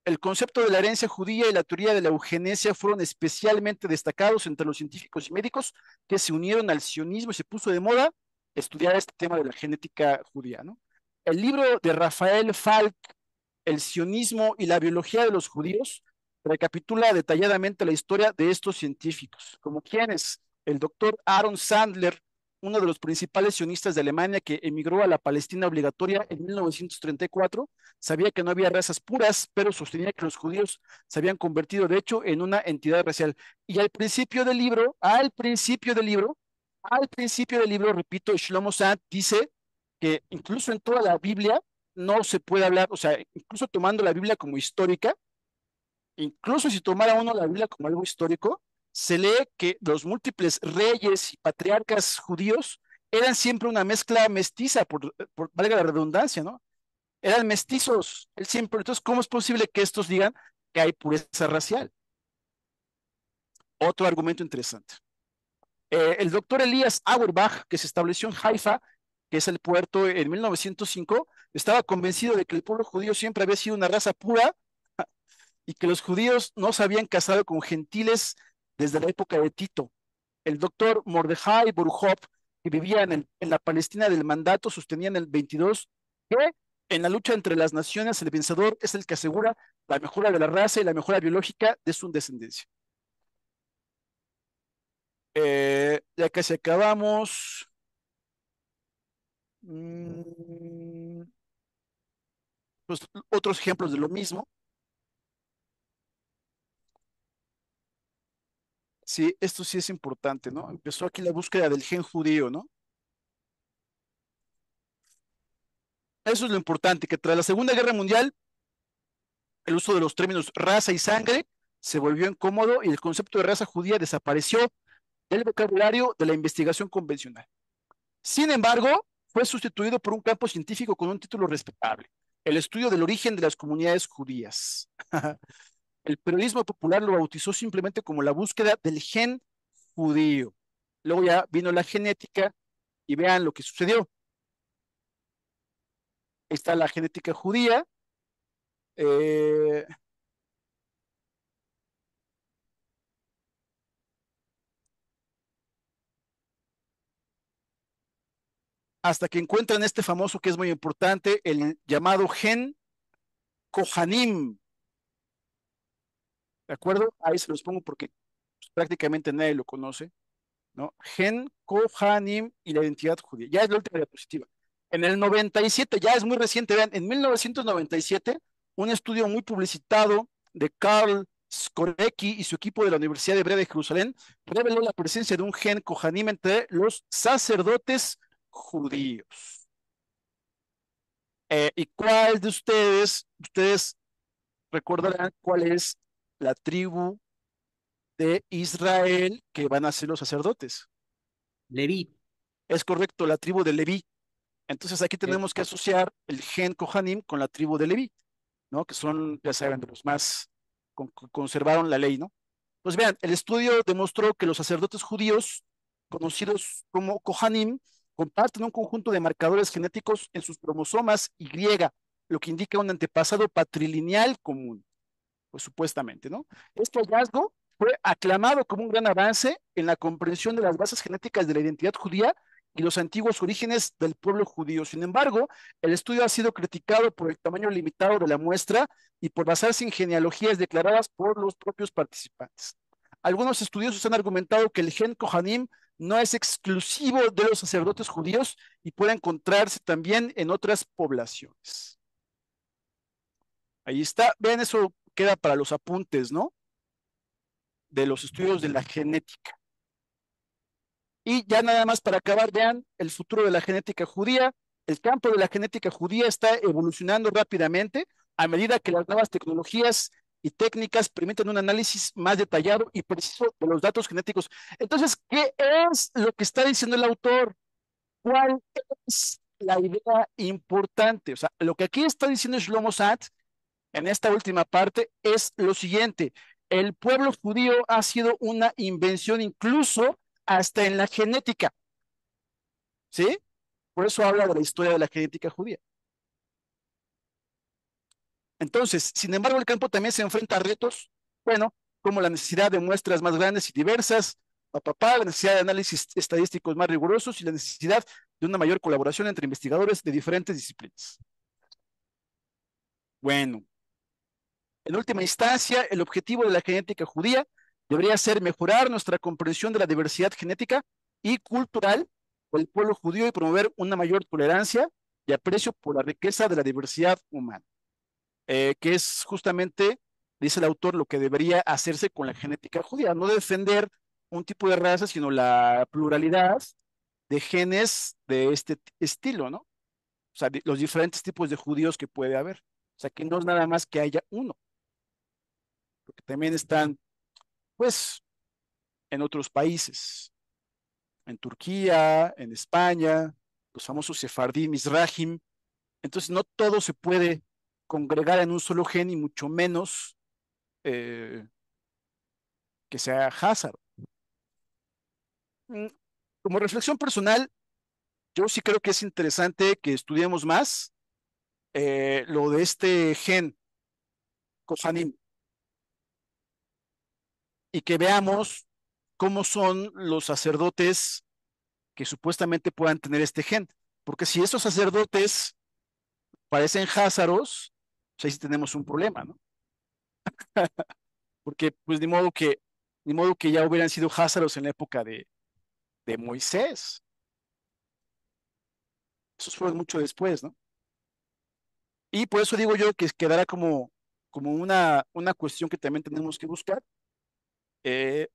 el concepto de la herencia judía y la teoría de la eugenesia fueron especialmente destacados entre los científicos y médicos que se unieron al sionismo y se puso de moda estudiar este tema de la genética judía, ¿no? El libro de Rafael Falk, El sionismo y la biología de los judíos, recapitula detalladamente la historia de estos científicos, como quienes el doctor Aaron Sandler, uno de los principales sionistas de Alemania que emigró a la Palestina obligatoria en 1934, sabía que no había razas puras, pero sostenía que los judíos se habían convertido, de hecho, en una entidad racial. Y al principio del libro, repito, Shlomo Sand dice que incluso en toda la Biblia no se puede hablar, o sea, incluso tomando la Biblia como histórica, incluso si tomara uno la Biblia como algo histórico, se lee que los múltiples reyes y patriarcas judíos eran siempre una mezcla mestiza, por valga la redundancia, ¿no? Eran mestizos, él siempre. Entonces, ¿cómo es posible que estos digan que hay pureza racial? Otro argumento interesante. El doctor Elías Auerbach, que se estableció en Haifa, que es el puerto, en 1905, estaba convencido de que el pueblo judío siempre había sido una raza pura y que los judíos no se habían casado con gentiles desde la época de Tito. El doctor Mordejai Burhop, que vivía en la Palestina del mandato, sostenía en el 22 que en la lucha entre las naciones el vencedor es el que asegura la mejora de la raza y la mejora biológica de su descendencia. Ya casi acabamos. Mm, pues otros ejemplos de lo mismo. Sí, esto sí es importante, ¿no? Empezó aquí la búsqueda del gen judío, ¿no? Eso es lo importante, que tras la Segunda Guerra Mundial, el uso de los términos raza y sangre se volvió incómodo y el concepto de raza judía desapareció del vocabulario de la investigación convencional. Sin embargo, fue sustituido por un campo científico con un título respetable, el estudio del origen de las comunidades judías. El periodismo popular lo bautizó simplemente como la búsqueda del gen judío. Luego ya vino la genética y vean lo que sucedió. Está la genética judía. eh, hasta que encuentran este famoso que es muy importante, el llamado gen Kohanim, ¿de acuerdo? Ahí se los pongo porque pues, prácticamente nadie lo conoce, ¿no? Gen Kohanim y la identidad judía. Ya es la última diapositiva. En el 97, ya es muy reciente, vean, en 1997, un estudio muy publicitado de Karl Skorecki y su equipo de la Universidad Hebrea de Jerusalén reveló la presencia de un gen Kohanim entre los sacerdotes judíos. ¿Y cuál de ustedes recordarán cuál es la tribu de Israel que van a ser los sacerdotes? Leví. Es correcto, la tribu de Leví. Entonces aquí eh, tenemos que asociar el gen Kohanim con la tribu de Leví, ¿no? Que son, ya saben, de los más conservaron la ley, ¿no? Pues vean, el estudio demostró que los sacerdotes judíos, conocidos como Kohanim, comparten un conjunto de marcadores genéticos en sus cromosomas Y, lo que indica un antepasado patrilineal común, pues supuestamente, ¿no? Este hallazgo fue aclamado como un gran avance en la comprensión de las bases genéticas de la identidad judía y los antiguos orígenes del pueblo judío. Sin embargo, el estudio ha sido criticado por el tamaño limitado de la muestra y por basarse en genealogías declaradas por los propios participantes. Algunos estudiosos han argumentado que el gen Kohanim no es exclusivo de los sacerdotes judíos y puede encontrarse también en otras poblaciones. Ahí está, vean, eso queda para los apuntes, ¿no? De los estudios de la genética. Y ya nada más para acabar, vean el futuro de la genética judía. El campo de la genética judía está evolucionando rápidamente a medida que las nuevas tecnologías y técnicas permiten un análisis más detallado y preciso de los datos genéticos. Entonces, ¿qué es lo que está diciendo el autor? ¿Cuál es la idea importante? O sea, lo que aquí está diciendo Shlomo Satz en esta última parte es lo siguiente: el pueblo judío ha sido una invención incluso hasta en la genética, ¿sí? Por eso habla de la historia de la genética judía. Entonces, sin embargo, el campo también se enfrenta a retos, bueno, como la necesidad de muestras más grandes y diversas, la necesidad de análisis estadísticos más rigurosos y la necesidad de una mayor colaboración entre investigadores de diferentes disciplinas. Bueno, en última instancia, el objetivo de la genética judía debería ser mejorar nuestra comprensión de la diversidad genética y cultural del pueblo judío y promover una mayor tolerancia y aprecio por la riqueza de la diversidad humana, que es justamente, dice el autor, lo que debería hacerse con la genética judía, no defender un tipo de raza, sino la pluralidad de genes de este estilo, ¿no? O sea, los diferentes tipos de judíos que puede haber. O sea, que no es nada más que haya uno, porque también están, pues, en otros países, en Turquía, en España, los famosos Sefardí, Mizrahim. Entonces, no todo se puede congregar en un solo gen y mucho menos eh, que sea Hazard. Mm, Como reflexión personal, yo sí creo que es interesante que estudiemos más lo de este gen, Cosanim, y que veamos cómo son los sacerdotes que supuestamente puedan tener este gen. Porque si esos sacerdotes parecen házaros, pues ahí sí tenemos un problema, ¿no? Porque pues ni modo que ya hubieran sido házaros en la época de Moisés. Esos fueron mucho después, ¿no? Y por eso digo yo que quedará como una cuestión que también tenemos que buscar, eh,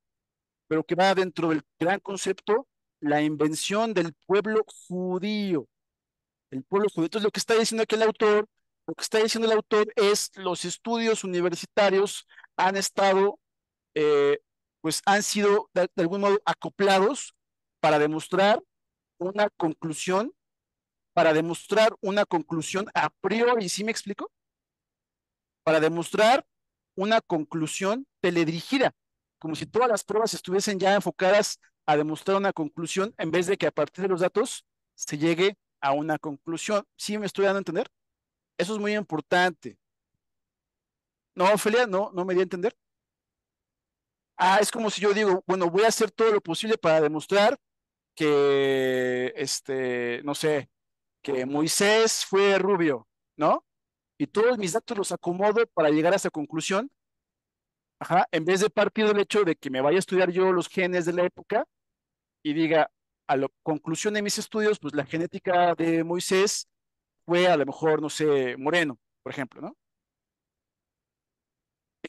pero que va dentro del gran concepto, la invención del pueblo judío. El pueblo judío. Entonces, lo que está diciendo aquí el autor, lo que está diciendo el autor es los estudios universitarios han estado, eh, pues han sido de algún modo acoplados para demostrar una conclusión, para demostrar una conclusión a priori, ¿sí me explico? Para demostrar una conclusión teledirigida, como si todas las pruebas estuviesen ya enfocadas a demostrar una conclusión en vez de que a partir de los datos se llegue a una conclusión. ¿Sí me estoy dando a entender? Eso es muy importante. No, Ofelia, no me di a entender. Es como si yo digo, bueno, voy a hacer todo lo posible para demostrar que, no sé, que Moisés fue rubio, ¿no? Y todos mis datos los acomodo para llegar a esa conclusión. Ajá, en vez de partir del hecho de que me vaya a estudiar yo los genes de la época y diga, a la conclusión de mis estudios, pues la genética de Moisés fue a lo mejor, no sé, moreno, por ejemplo, ¿no?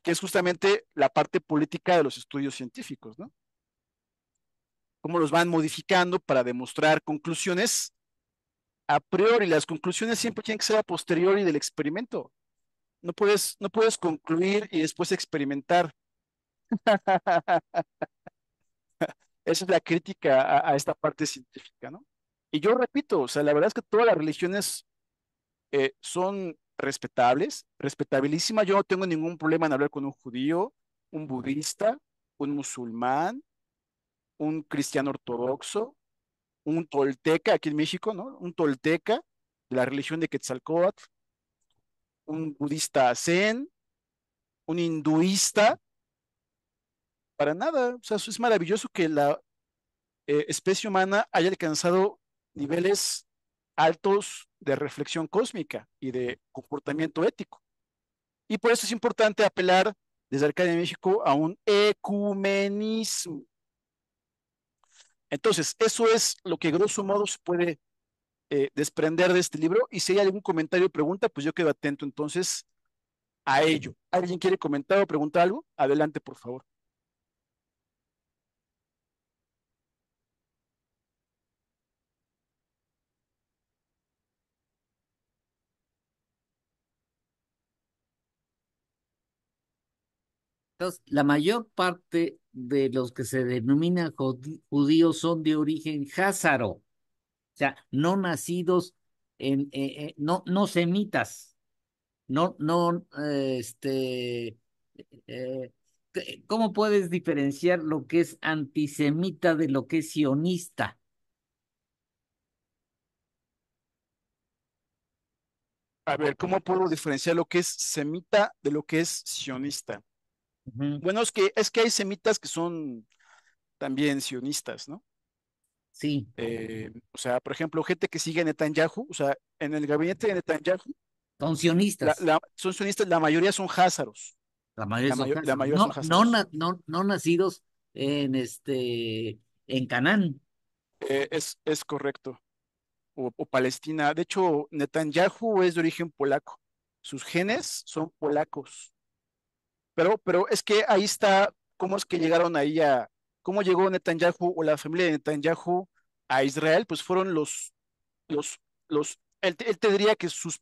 Que es justamente la parte política de los estudios científicos, ¿no? Cómo los van modificando para demostrar conclusiones a priori. Las conclusiones siempre tienen que ser a posteriori del experimento. No puedes concluir y después experimentar. Esa es la crítica a esta parte científica, ¿no? Y yo repito, o sea, la verdad es que todas las religiones son respetables, respetabilísimas. Yo no tengo ningún problema en hablar con un judío, un budista, un musulmán, un cristiano ortodoxo, un tolteca aquí en México, ¿no? Un tolteca de la religión de Quetzalcóatl, un budista zen, un hinduista, para nada. O sea, es maravilloso que la especie humana haya alcanzado niveles altos de reflexión cósmica y de comportamiento ético. Y por eso es importante apelar desde Arcadia de México a un ecumenismo. Entonces, eso es lo que grosso modo se puede desprender de este libro. Y si hay algún comentario o pregunta, pues yo quedo atento entonces a ello. ¿Alguien quiere comentar o preguntar algo? Adelante, por favor. Entonces, la mayor parte de los que se denominan judíos son de origen házaro, o sea, no nacidos no semitas, no, ¿cómo puedes diferenciar lo que es antisemita de lo que es sionista? A ver, ¿cómo puedo diferenciar lo que es semita de lo que es sionista? Ujú. Bueno, es que hay semitas que son también sionistas, ¿no? Sí, O sea, por ejemplo, gente que sigue a Netanyahu, o sea, en el gabinete de Netanyahu, son sionistas, son sionistas, la mayoría son házaros, la mayoría son la házaros, mayoría son házaros. no nacidos en Canaán. Es correcto, o Palestina. De hecho, Netanyahu es de origen polaco, sus genes son polacos, pero es que ahí está, ¿cómo es que llegaron ahí cómo llegó Netanyahu o la familia de Netanyahu a Israel? Pues fueron los, él te diría que sus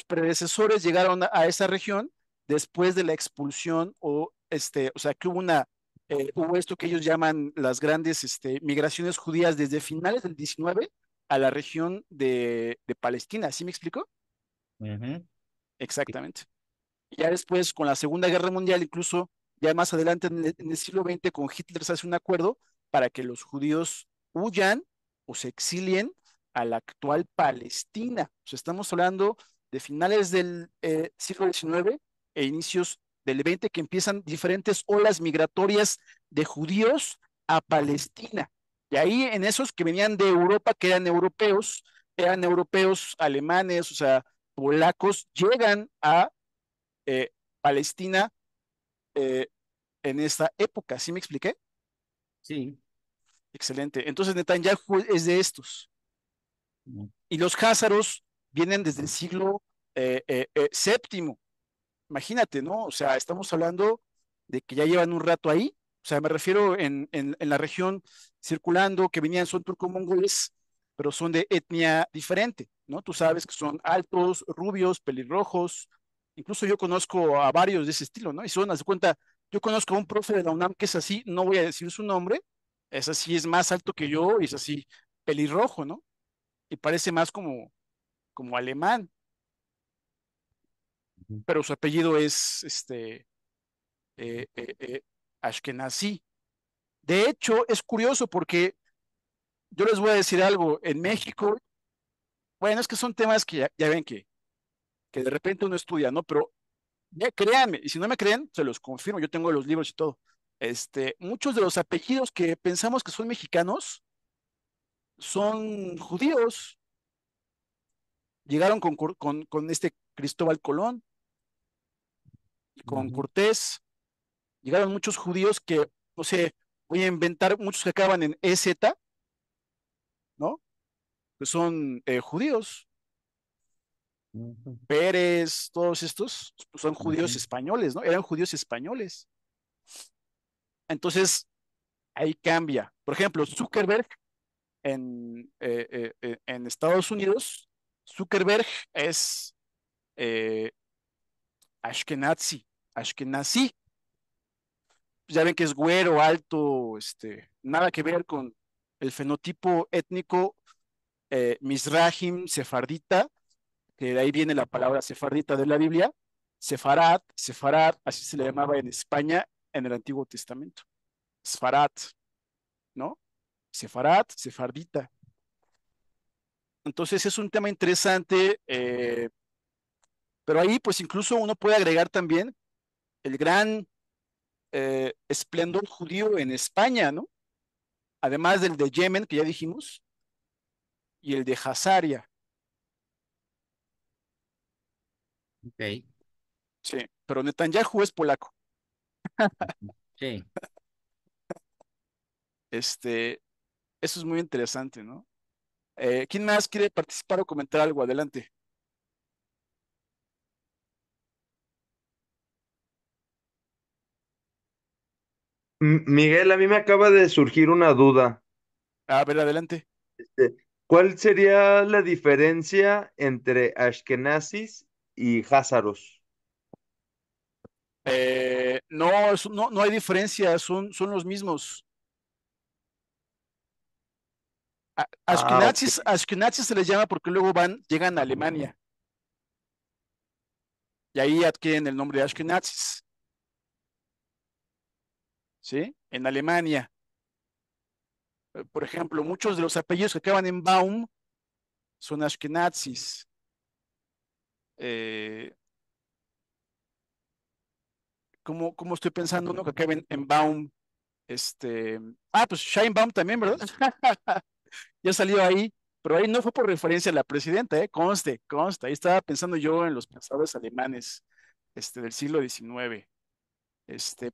predecesores llegaron a esa región después de la expulsión o sea, que hubo esto que ellos llaman las grandes migraciones judías desde finales del 19 a la región de Palestina. ¿Sí me explico? Ujú. Exactamente. Ya después, con la Segunda Guerra Mundial, incluso ya más adelante en el siglo XX, con Hitler se hace un acuerdo para que los judíos huyan o se exilien a la actual Palestina. O sea, estamos hablando de finales del siglo XIX e inicios del XX, que empiezan diferentes olas migratorias de judíos a Palestina. Y ahí en esos que venían de Europa, que eran europeos, alemanes, o sea, polacos, llegan a eh, Palestina eh, en esta época. ¿Sí me expliqué? Sí. Excelente. Entonces Netanyahu es de estos. Mm. Y los házaros vienen desde el siglo séptimo. Imagínate, ¿no? O sea, estamos hablando de que ya llevan un rato ahí. O sea, me refiero en la región circulando, que venían, son turco-mongoles, pero son de etnia diferente, ¿no? Tú sabes que son altos, rubios, pelirrojos. Incluso yo conozco a varios de ese estilo, ¿no? Y son, haz de cuenta, yo conozco a un profe de la UNAM que es así, no voy a decir su nombre, es así, es más alto que yo y es así, pelirrojo, ¿no? Y parece más como alemán, Ujú. pero su apellido es Ashkenazi. De hecho, es curioso porque yo les voy a decir algo, en México, bueno, es que son temas que ya ven que de repente uno estudia, ¿no? Pero ya créanme, y si no me creen, se los confirmo, yo tengo los libros y todo. Muchos de los apellidos que pensamos que son mexicanos son judíos. Llegaron con este Cristóbal Colón y con Ujú. Cortés. Llegaron muchos judíos que, no sé, voy a inventar muchos que acaban en EZ, ¿no? Que son judíos. Ujú. Pérez, todos estos pues, son judíos Ujú. españoles, ¿no? Eran judíos españoles. Entonces, ahí cambia. Por ejemplo, Zuckerberg en Estados Unidos, Zuckerberg es eh, Ashkenazi, Ashkenazi. Ya ven que es güero, alto, nada que ver con el fenotipo étnico Mizrahim sefardita, que de ahí viene la palabra sefardita de la Biblia, Sefarad, así se le llamaba en España en el Antiguo Testamento. Sfarad, ¿no? Sefarad, sefardita. Entonces es un tema interesante, pero ahí pues incluso uno puede agregar también el gran esplendor judío en España, ¿no? además del de Yemen, que ya dijimos, y el de Hazaria. Ok, Sí, pero Netanyahu es polaco. sí. Este, eso es muy interesante, ¿no? ¿Quién más quiere participar o comentar algo? Adelante. Miguel, a mí me acaba de surgir una duda. A ver, adelante. ¿Cuál sería la diferencia entre Ashkenazis y Házaros? No, no, no hay diferencia, son los mismos. Ah, ok. Ashkenazis se les llama porque luego llegan a Alemania y ahí adquieren el nombre de Ashkenazis, ¿sí? En Alemania. Por ejemplo, muchos de los apellidos que acaban en Baum son Ashkenazis. Eh, ¿cómo estoy pensando uno que acabe en Baum? Este, pues Scheinbaum también, ¿verdad? Ya salió ahí, pero ahí no fue por referencia a la presidenta, conste, conste. Ahí estaba pensando yo en los pensadores alemanes, del siglo XIX.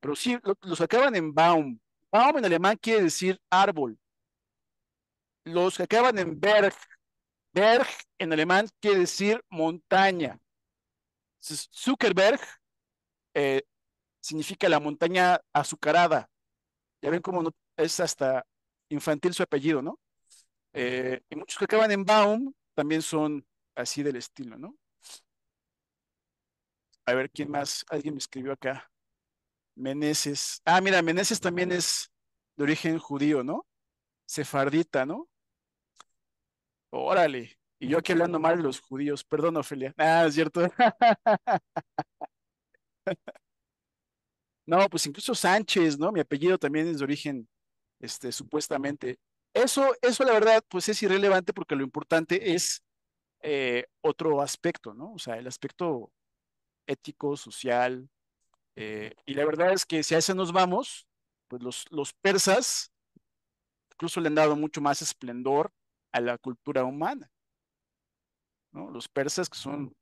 Pero sí, los que acaban en Baum. Baum en alemán quiere decir árbol. Los que acaban en Berg en alemán quiere decir montaña. Entonces, Zuckerberg eh, significa la montaña azucarada. Ya ven cómo es hasta infantil su apellido, ¿no? Y muchos que acaban en Baum también son así del estilo, ¿no? A ver, ¿quién más? Alguien me escribió acá. Meneses. Ah, mira, Meneses también es de origen judío, ¿no? Sefardita, ¿no? Órale. Y yo aquí hablando mal de los judíos. Perdón, Ofelia. Ah, es cierto. No, pues incluso Sánchez, ¿no? Mi apellido también es de origen, supuestamente. Eso la verdad, pues es irrelevante porque lo importante es otro aspecto, ¿no? O sea, el aspecto ético, social. Y la verdad es que si a ese nos vamos, pues los persas incluso le han dado mucho más esplendor a la cultura humana, ¿no? Los persas que son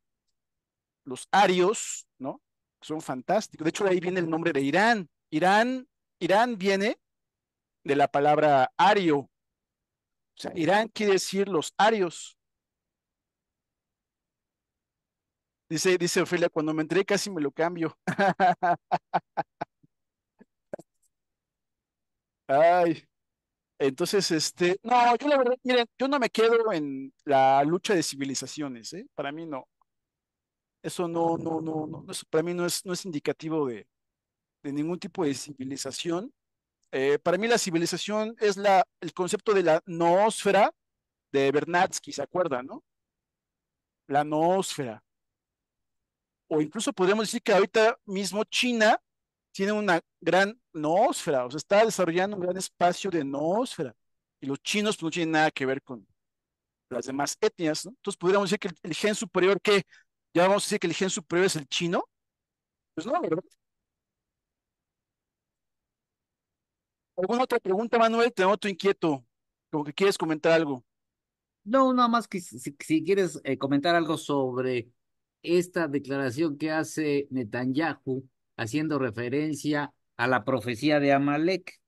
los arios, ¿no? Son fantásticos. De hecho, de ahí viene el nombre de Irán. Irán viene de la palabra ario. O sea, Irán quiere decir los arios. Dice Ofelia, cuando me entré casi me lo cambio. Ay, entonces, no, yo la verdad, miren, yo no me quedo en la lucha de civilizaciones, ¿eh? Para mí no. Eso no, eso para mí no es indicativo de ningún tipo de civilización. Para mí la civilización es el concepto de la noósfera de Bernatsky, ¿se acuerdan, no? La noósfera. O incluso podríamos decir que ahorita mismo China tiene una gran noósfera, o sea, está desarrollando un gran espacio de noósfera. Y los chinos pues, no tienen nada que ver con las demás etnias, ¿no? Entonces podríamos decir que el gen superior, ¿qué? Ya vamos a decir que el gen superior es el chino. Pues no, ¿verdad? ¿Alguna otra pregunta, Manuel? Te noto inquieto, como que quieres comentar algo. No, nada más que si quieres comentar algo sobre esta declaración que hace Netanyahu haciendo referencia a la profecía de Amalek.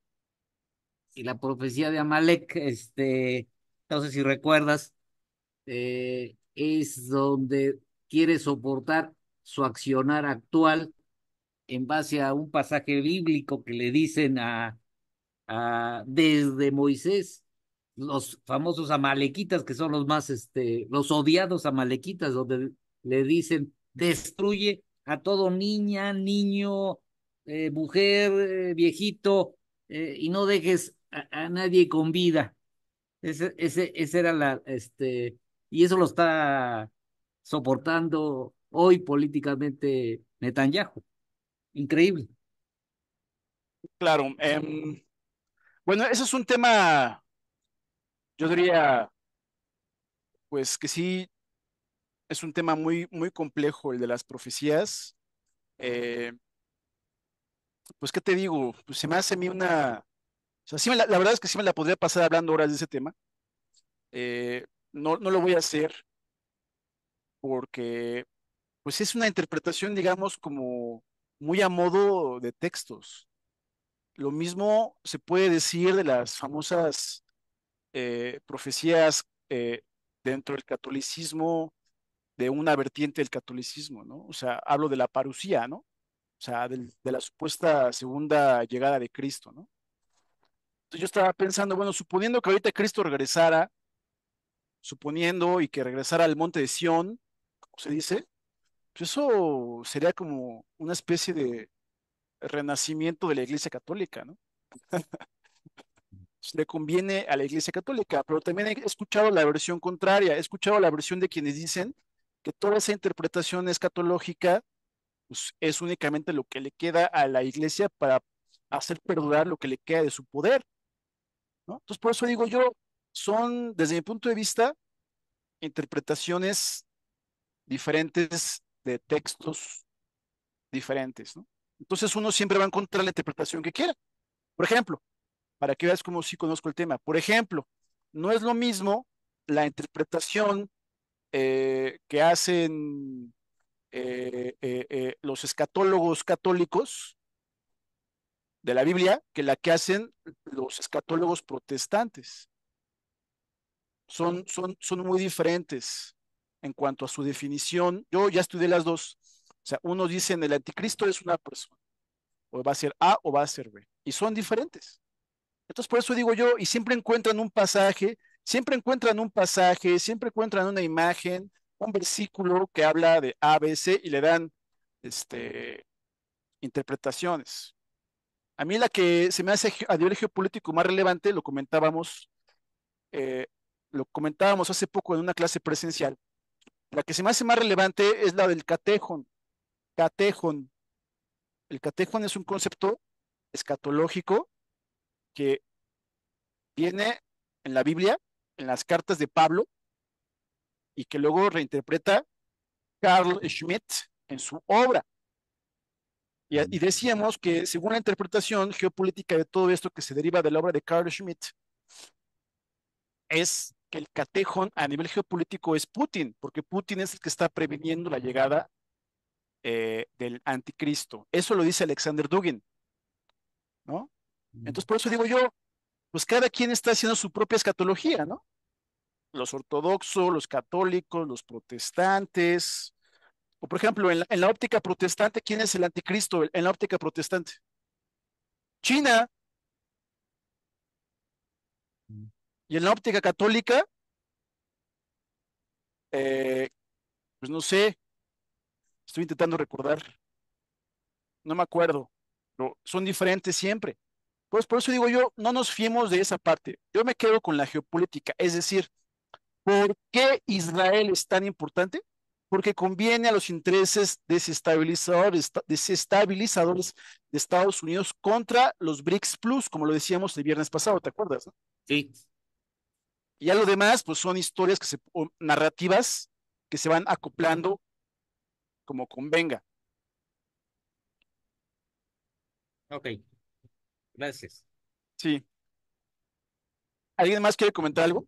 Y la profecía de Amalek, no sé si recuerdas, es donde quiere soportar su accionar actual en base a un pasaje bíblico que le dicen desde Moisés, los famosos amalequitas, que son los más, los odiados amalequitas, donde le dicen, destruye a todo niña, niño, mujer, viejito, y no dejes a nadie con vida. Ese era y eso lo está soportando hoy políticamente Netanyahu. Increíble. Claro, bueno, ese es un tema, yo diría, pues que sí, es un tema muy, muy complejo el de las profecías. Eh, pues, ¿qué te digo? Pues se me hace a mí una O sea, la verdad es que sí me la podría pasar hablando horas de ese tema. No lo voy a hacer porque pues es una interpretación, digamos, como muy a modo de textos. Lo mismo se puede decir de las famosas profecías dentro del catolicismo, de una vertiente del catolicismo, ¿no? O sea, hablo de la parucía, ¿no? O sea, de la supuesta segunda llegada de Cristo, ¿no? Entonces yo estaba pensando, bueno, suponiendo que ahorita Cristo regresara, suponiendo y que regresara al monte de Sión, como se dice, pues eso sería como una especie de renacimiento de la Iglesia Católica, ¿no? Pues, le conviene a la Iglesia Católica, pero también he escuchado la versión contraria, he escuchado la versión de quienes dicen que toda esa interpretación escatológica pues, es únicamente lo que le queda a la Iglesia para hacer perdurar lo que le queda de su poder, ¿no? Entonces, por eso digo yo, son, desde mi punto de vista, interpretaciones diferentes de textos diferentes, ¿no? Entonces, uno siempre va a encontrar la interpretación que quiera. Por ejemplo, para que veas cómo sí conozco el tema. Por ejemplo, no es lo mismo la interpretación que hacen los escatólogos católicos de la Biblia que la que hacen los escatólogos protestantes. Son muy diferentes en cuanto a su definición. Yo ya estudié las dos. O sea, unos dicen el anticristo es una persona, o va a ser A o va a ser B, y son diferentes. Entonces, por eso digo yo, y siempre encuentran una imagen, un versículo que habla de A, B, C y le dan este, interpretaciones. A mí la que se me hace a nivel geopolítico más relevante, eh, lo comentábamos hace poco en una clase presencial, la que se me hace más relevante es la del catejón. Catejón. El catejón es un concepto escatológico que viene en la Biblia, en las cartas de Pablo, y que luego reinterpreta Carl Schmitt en su obra. Y decíamos que según la interpretación geopolítica de todo esto que se deriva de la obra de Carl Schmitt, es que el catejón a nivel geopolítico es Putin, porque Putin es el que está previniendo la llegada del anticristo. Eso lo dice Alexander Dugin, ¿no? Entonces, por eso digo yo, pues cada quien está haciendo su propia escatología, ¿no? Los ortodoxos, los católicos, los protestantes. O por ejemplo, en la óptica protestante, ¿quién es el anticristo en la óptica protestante? China. Y en la óptica católica, eh, pues no sé, estoy intentando recordar, no me acuerdo, pero son diferentes siempre. Pues por eso digo yo, no nos fiemos de esa parte. Yo me quedo con la geopolítica, es decir, ¿por qué Israel es tan importante? Porque conviene a los intereses desestabilizadores de Estados Unidos contra los BRICS Plus, como lo decíamos el viernes pasado, ¿te acuerdas, no? Sí, Y ya lo demás, pues son historias o narrativas que se van acoplando como convenga. ok, gracias. Sí. ¿Alguien más quiere comentar algo?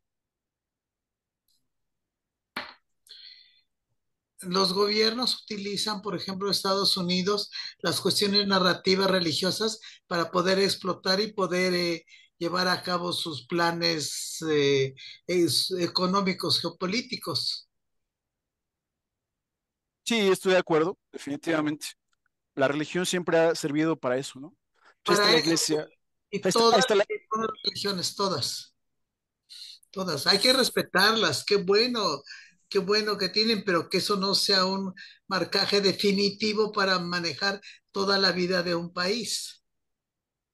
Los gobiernos utilizan, por ejemplo, Estados Unidos, las cuestiones narrativas religiosas para poder explotar y poder llevar a cabo sus planes económicos, geopolíticos. Sí, estoy de acuerdo, definitivamente. La religión siempre ha servido para eso, ¿no? Pues ahí está Para la eso, iglesia, y ahí todas, está la, todas las religiones, todas, todas. Hay que respetarlas. Qué bueno que tienen, pero que eso no sea un marcaje definitivo para manejar toda la vida de un país.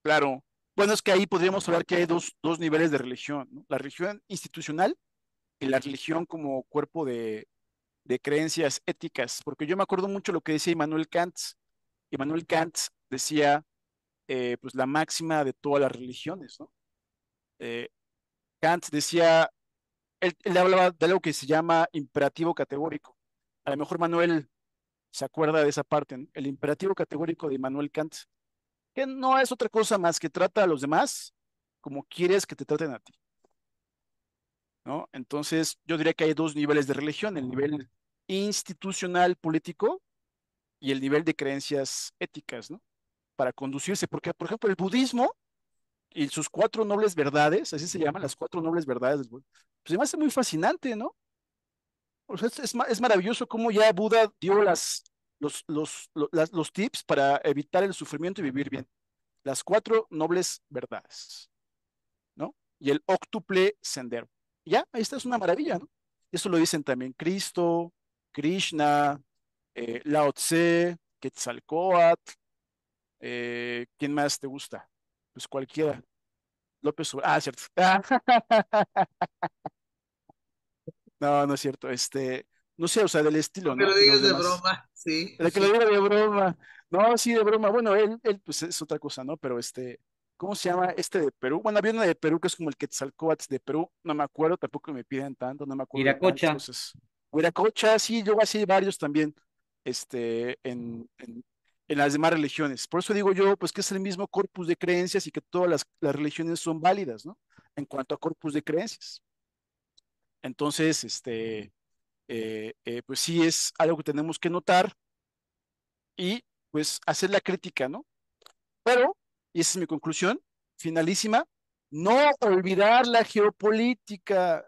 claro. Bueno, es que ahí podríamos hablar que hay dos niveles de religión, ¿no? La religión institucional y la religión como cuerpo de creencias éticas, porque yo me acuerdo mucho lo que decía Immanuel Kant. Immanuel Kant decía, pues la máxima de todas las religiones, ¿no? Eh, Kant decía, él hablaba de algo que se llama imperativo categórico. A lo mejor Manuel se acuerda de esa parte, ¿no? El imperativo categórico de Immanuel Kant, que no es otra cosa más que trata a los demás como quieres que te traten a ti, ¿no? Entonces, yo diría que hay dos niveles de religión, el nivel institucional político y el nivel de creencias éticas, ¿no? Para conducirse, porque, por ejemplo, el budismo y sus cuatro nobles verdades, así se llaman las cuatro nobles verdades del budismo, pues se me hace muy fascinante, ¿no? O sea, es maravilloso cómo ya Buda dio los tips para evitar el sufrimiento y vivir bien. Las cuatro nobles verdades, ¿no? Y el óctuple sendero. Ya, ahí está, es una maravilla, ¿no? Eso lo dicen también Cristo, Krishna, Lao Tse, Quetzalcóatl, ¿quién más te gusta? Pues cualquiera. López Obrador. Ah, cierto. No, no es cierto. No sé, o sea, del estilo, Que lo ¿no? Y los digas de demás. broma, sí, De que lo sí. diga de broma. No, sí, de broma. Bueno, él, pues es otra cosa, ¿no? Pero ¿cómo se llama este de Perú? Bueno, había uno de Perú que es como el Quetzalcóatl de Perú. No me acuerdo, tampoco me piden tanto, no me acuerdo de tantas Viracocha. cosas. Huiracocha, sí, yo así varios también, en las demás religiones. Por eso digo yo, pues que es el mismo corpus de creencias y que todas las religiones son válidas, ¿no? En cuanto a corpus de creencias. Entonces, pues sí es algo que tenemos que notar y pues hacer la crítica, ¿no? Pero, y esa es mi conclusión, finalísima, no olvidar la geopolítica,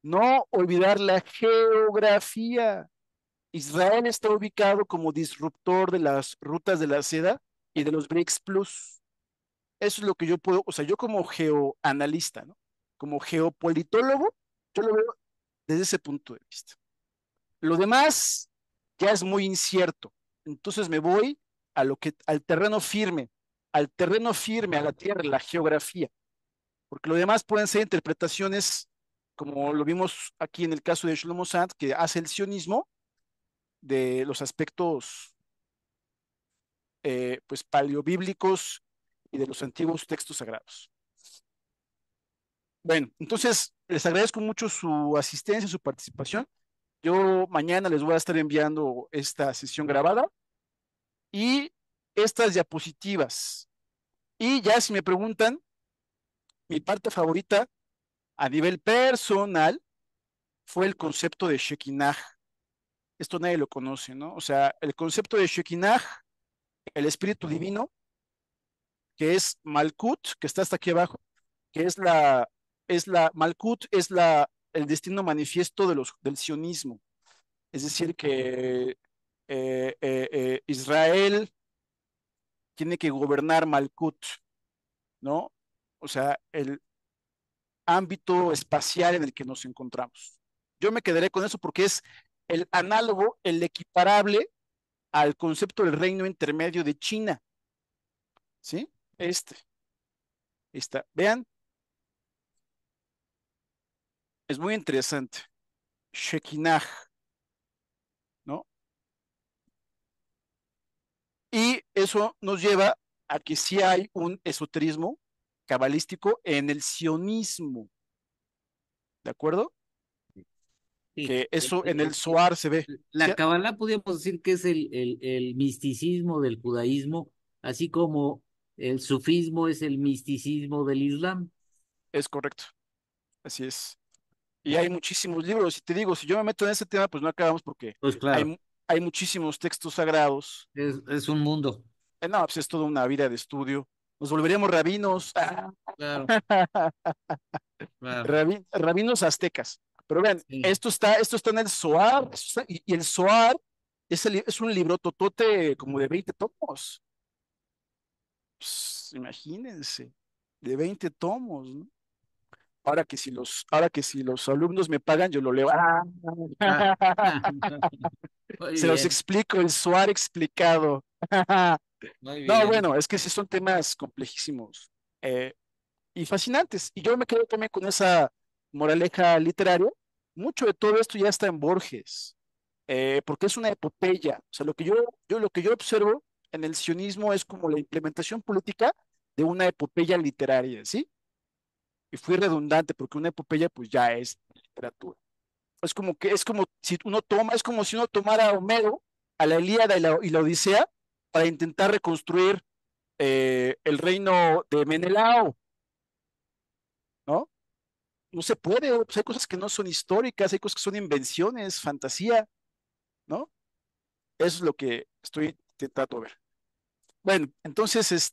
no olvidar la geografía. Israel está ubicado como disruptor de las rutas de la seda y de los BRICS Plus. Eso es lo que yo puedo, o sea, yo como geoanalista, ¿no? Como geopolitólogo, yo lo veo desde ese punto de vista. Lo demás ya es muy incierto. Entonces me voy al terreno firme, a la tierra, la geografía, porque lo demás pueden ser interpretaciones, como lo vimos aquí en el caso de Shlomo Sand, que hace el sionismo de los aspectos pues paleobíblicos y de los antiguos textos sagrados. Bueno, entonces les agradezco mucho su asistencia, su participación. Yo mañana les voy a estar enviando esta sesión grabada y estas diapositivas. Y ya si me preguntan, mi parte favorita a nivel personal fue el concepto de Shekinah. Esto nadie lo conoce, ¿no? O sea, el concepto de Shekinah, el espíritu divino, que es Malkut, que está hasta aquí abajo, que Malkut es el destino manifiesto del sionismo. Es decir, que Israel tiene que gobernar Malkut, ¿no? O sea, el ámbito espacial en el que nos encontramos. Yo me quedaré con eso porque es el análogo, el equiparable al concepto del reino intermedio de China, ¿sí? Está. Vean, es muy interesante. Shekinah, ¿no? Y eso nos lleva a que sí hay un esoterismo cabalístico en el sionismo, ¿de acuerdo? Sí. Que eso en el Zohar se ve. ¿Sí? La Kabbalah podríamos decir que es el misticismo del judaísmo, así como el sufismo es el misticismo del Islam. Es correcto, así es. Y hay muchísimos libros, y te digo, si yo me meto en ese tema, pues no acabamos porque Pues claro, hay muchísimos textos sagrados. es un mundo. No, pues es toda una vida de estudio. Nos volveríamos rabinos, Claro, claro. rabinos aztecas. Pero vean, Sí. esto está en el Zohar, y el Zohar es un libro totote como de 20 tomos. Pues, imagínense, de 20 tomos, ¿no? Ahora que si los alumnos me pagan, yo lo leo. Ah, muy Se los bien, explico, el SWAR explicado. muy No, bien. bueno, es que sí son temas complejísimos y fascinantes. Y yo me quedo también con esa moraleja literaria. Mucho de todo esto ya está en Borges, porque es una epopeya. O sea, lo que yo observo en el sionismo es como la implementación política de una epopeya literaria, ¿sí? Y fui redundante porque una epopeya pues ya es literatura. Es como si uno toma, es como si uno tomara a Homero, a la Ilíada y la Odisea para intentar reconstruir el reino de Menelao. no se puede, pues hay cosas que no son históricas, hay cosas que son invenciones, fantasía, ¿no? Eso es lo que estoy intentando ver. Bueno, entonces,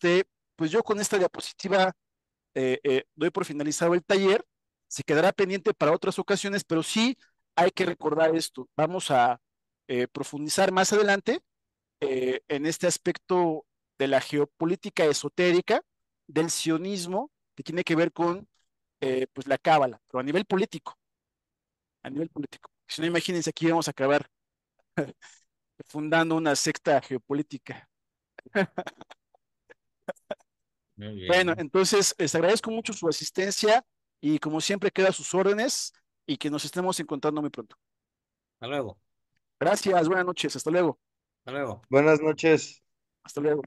pues yo con esta diapositiva doy por finalizado el taller. Se quedará pendiente para otras ocasiones, pero sí hay que recordar esto. Vamos a profundizar más adelante en este aspecto de la geopolítica esotérica, del sionismo, que tiene que ver con pues la cábala, pero a nivel político. Si no, imagínense, aquí vamos a acabar fundando una secta geopolítica. Muy Bueno, bien. entonces les agradezco mucho su asistencia y como siempre queda a sus órdenes y que nos estemos encontrando muy pronto. Hasta luego. Gracias, buenas noches, hasta luego. Hasta luego. Buenas noches. Hasta luego.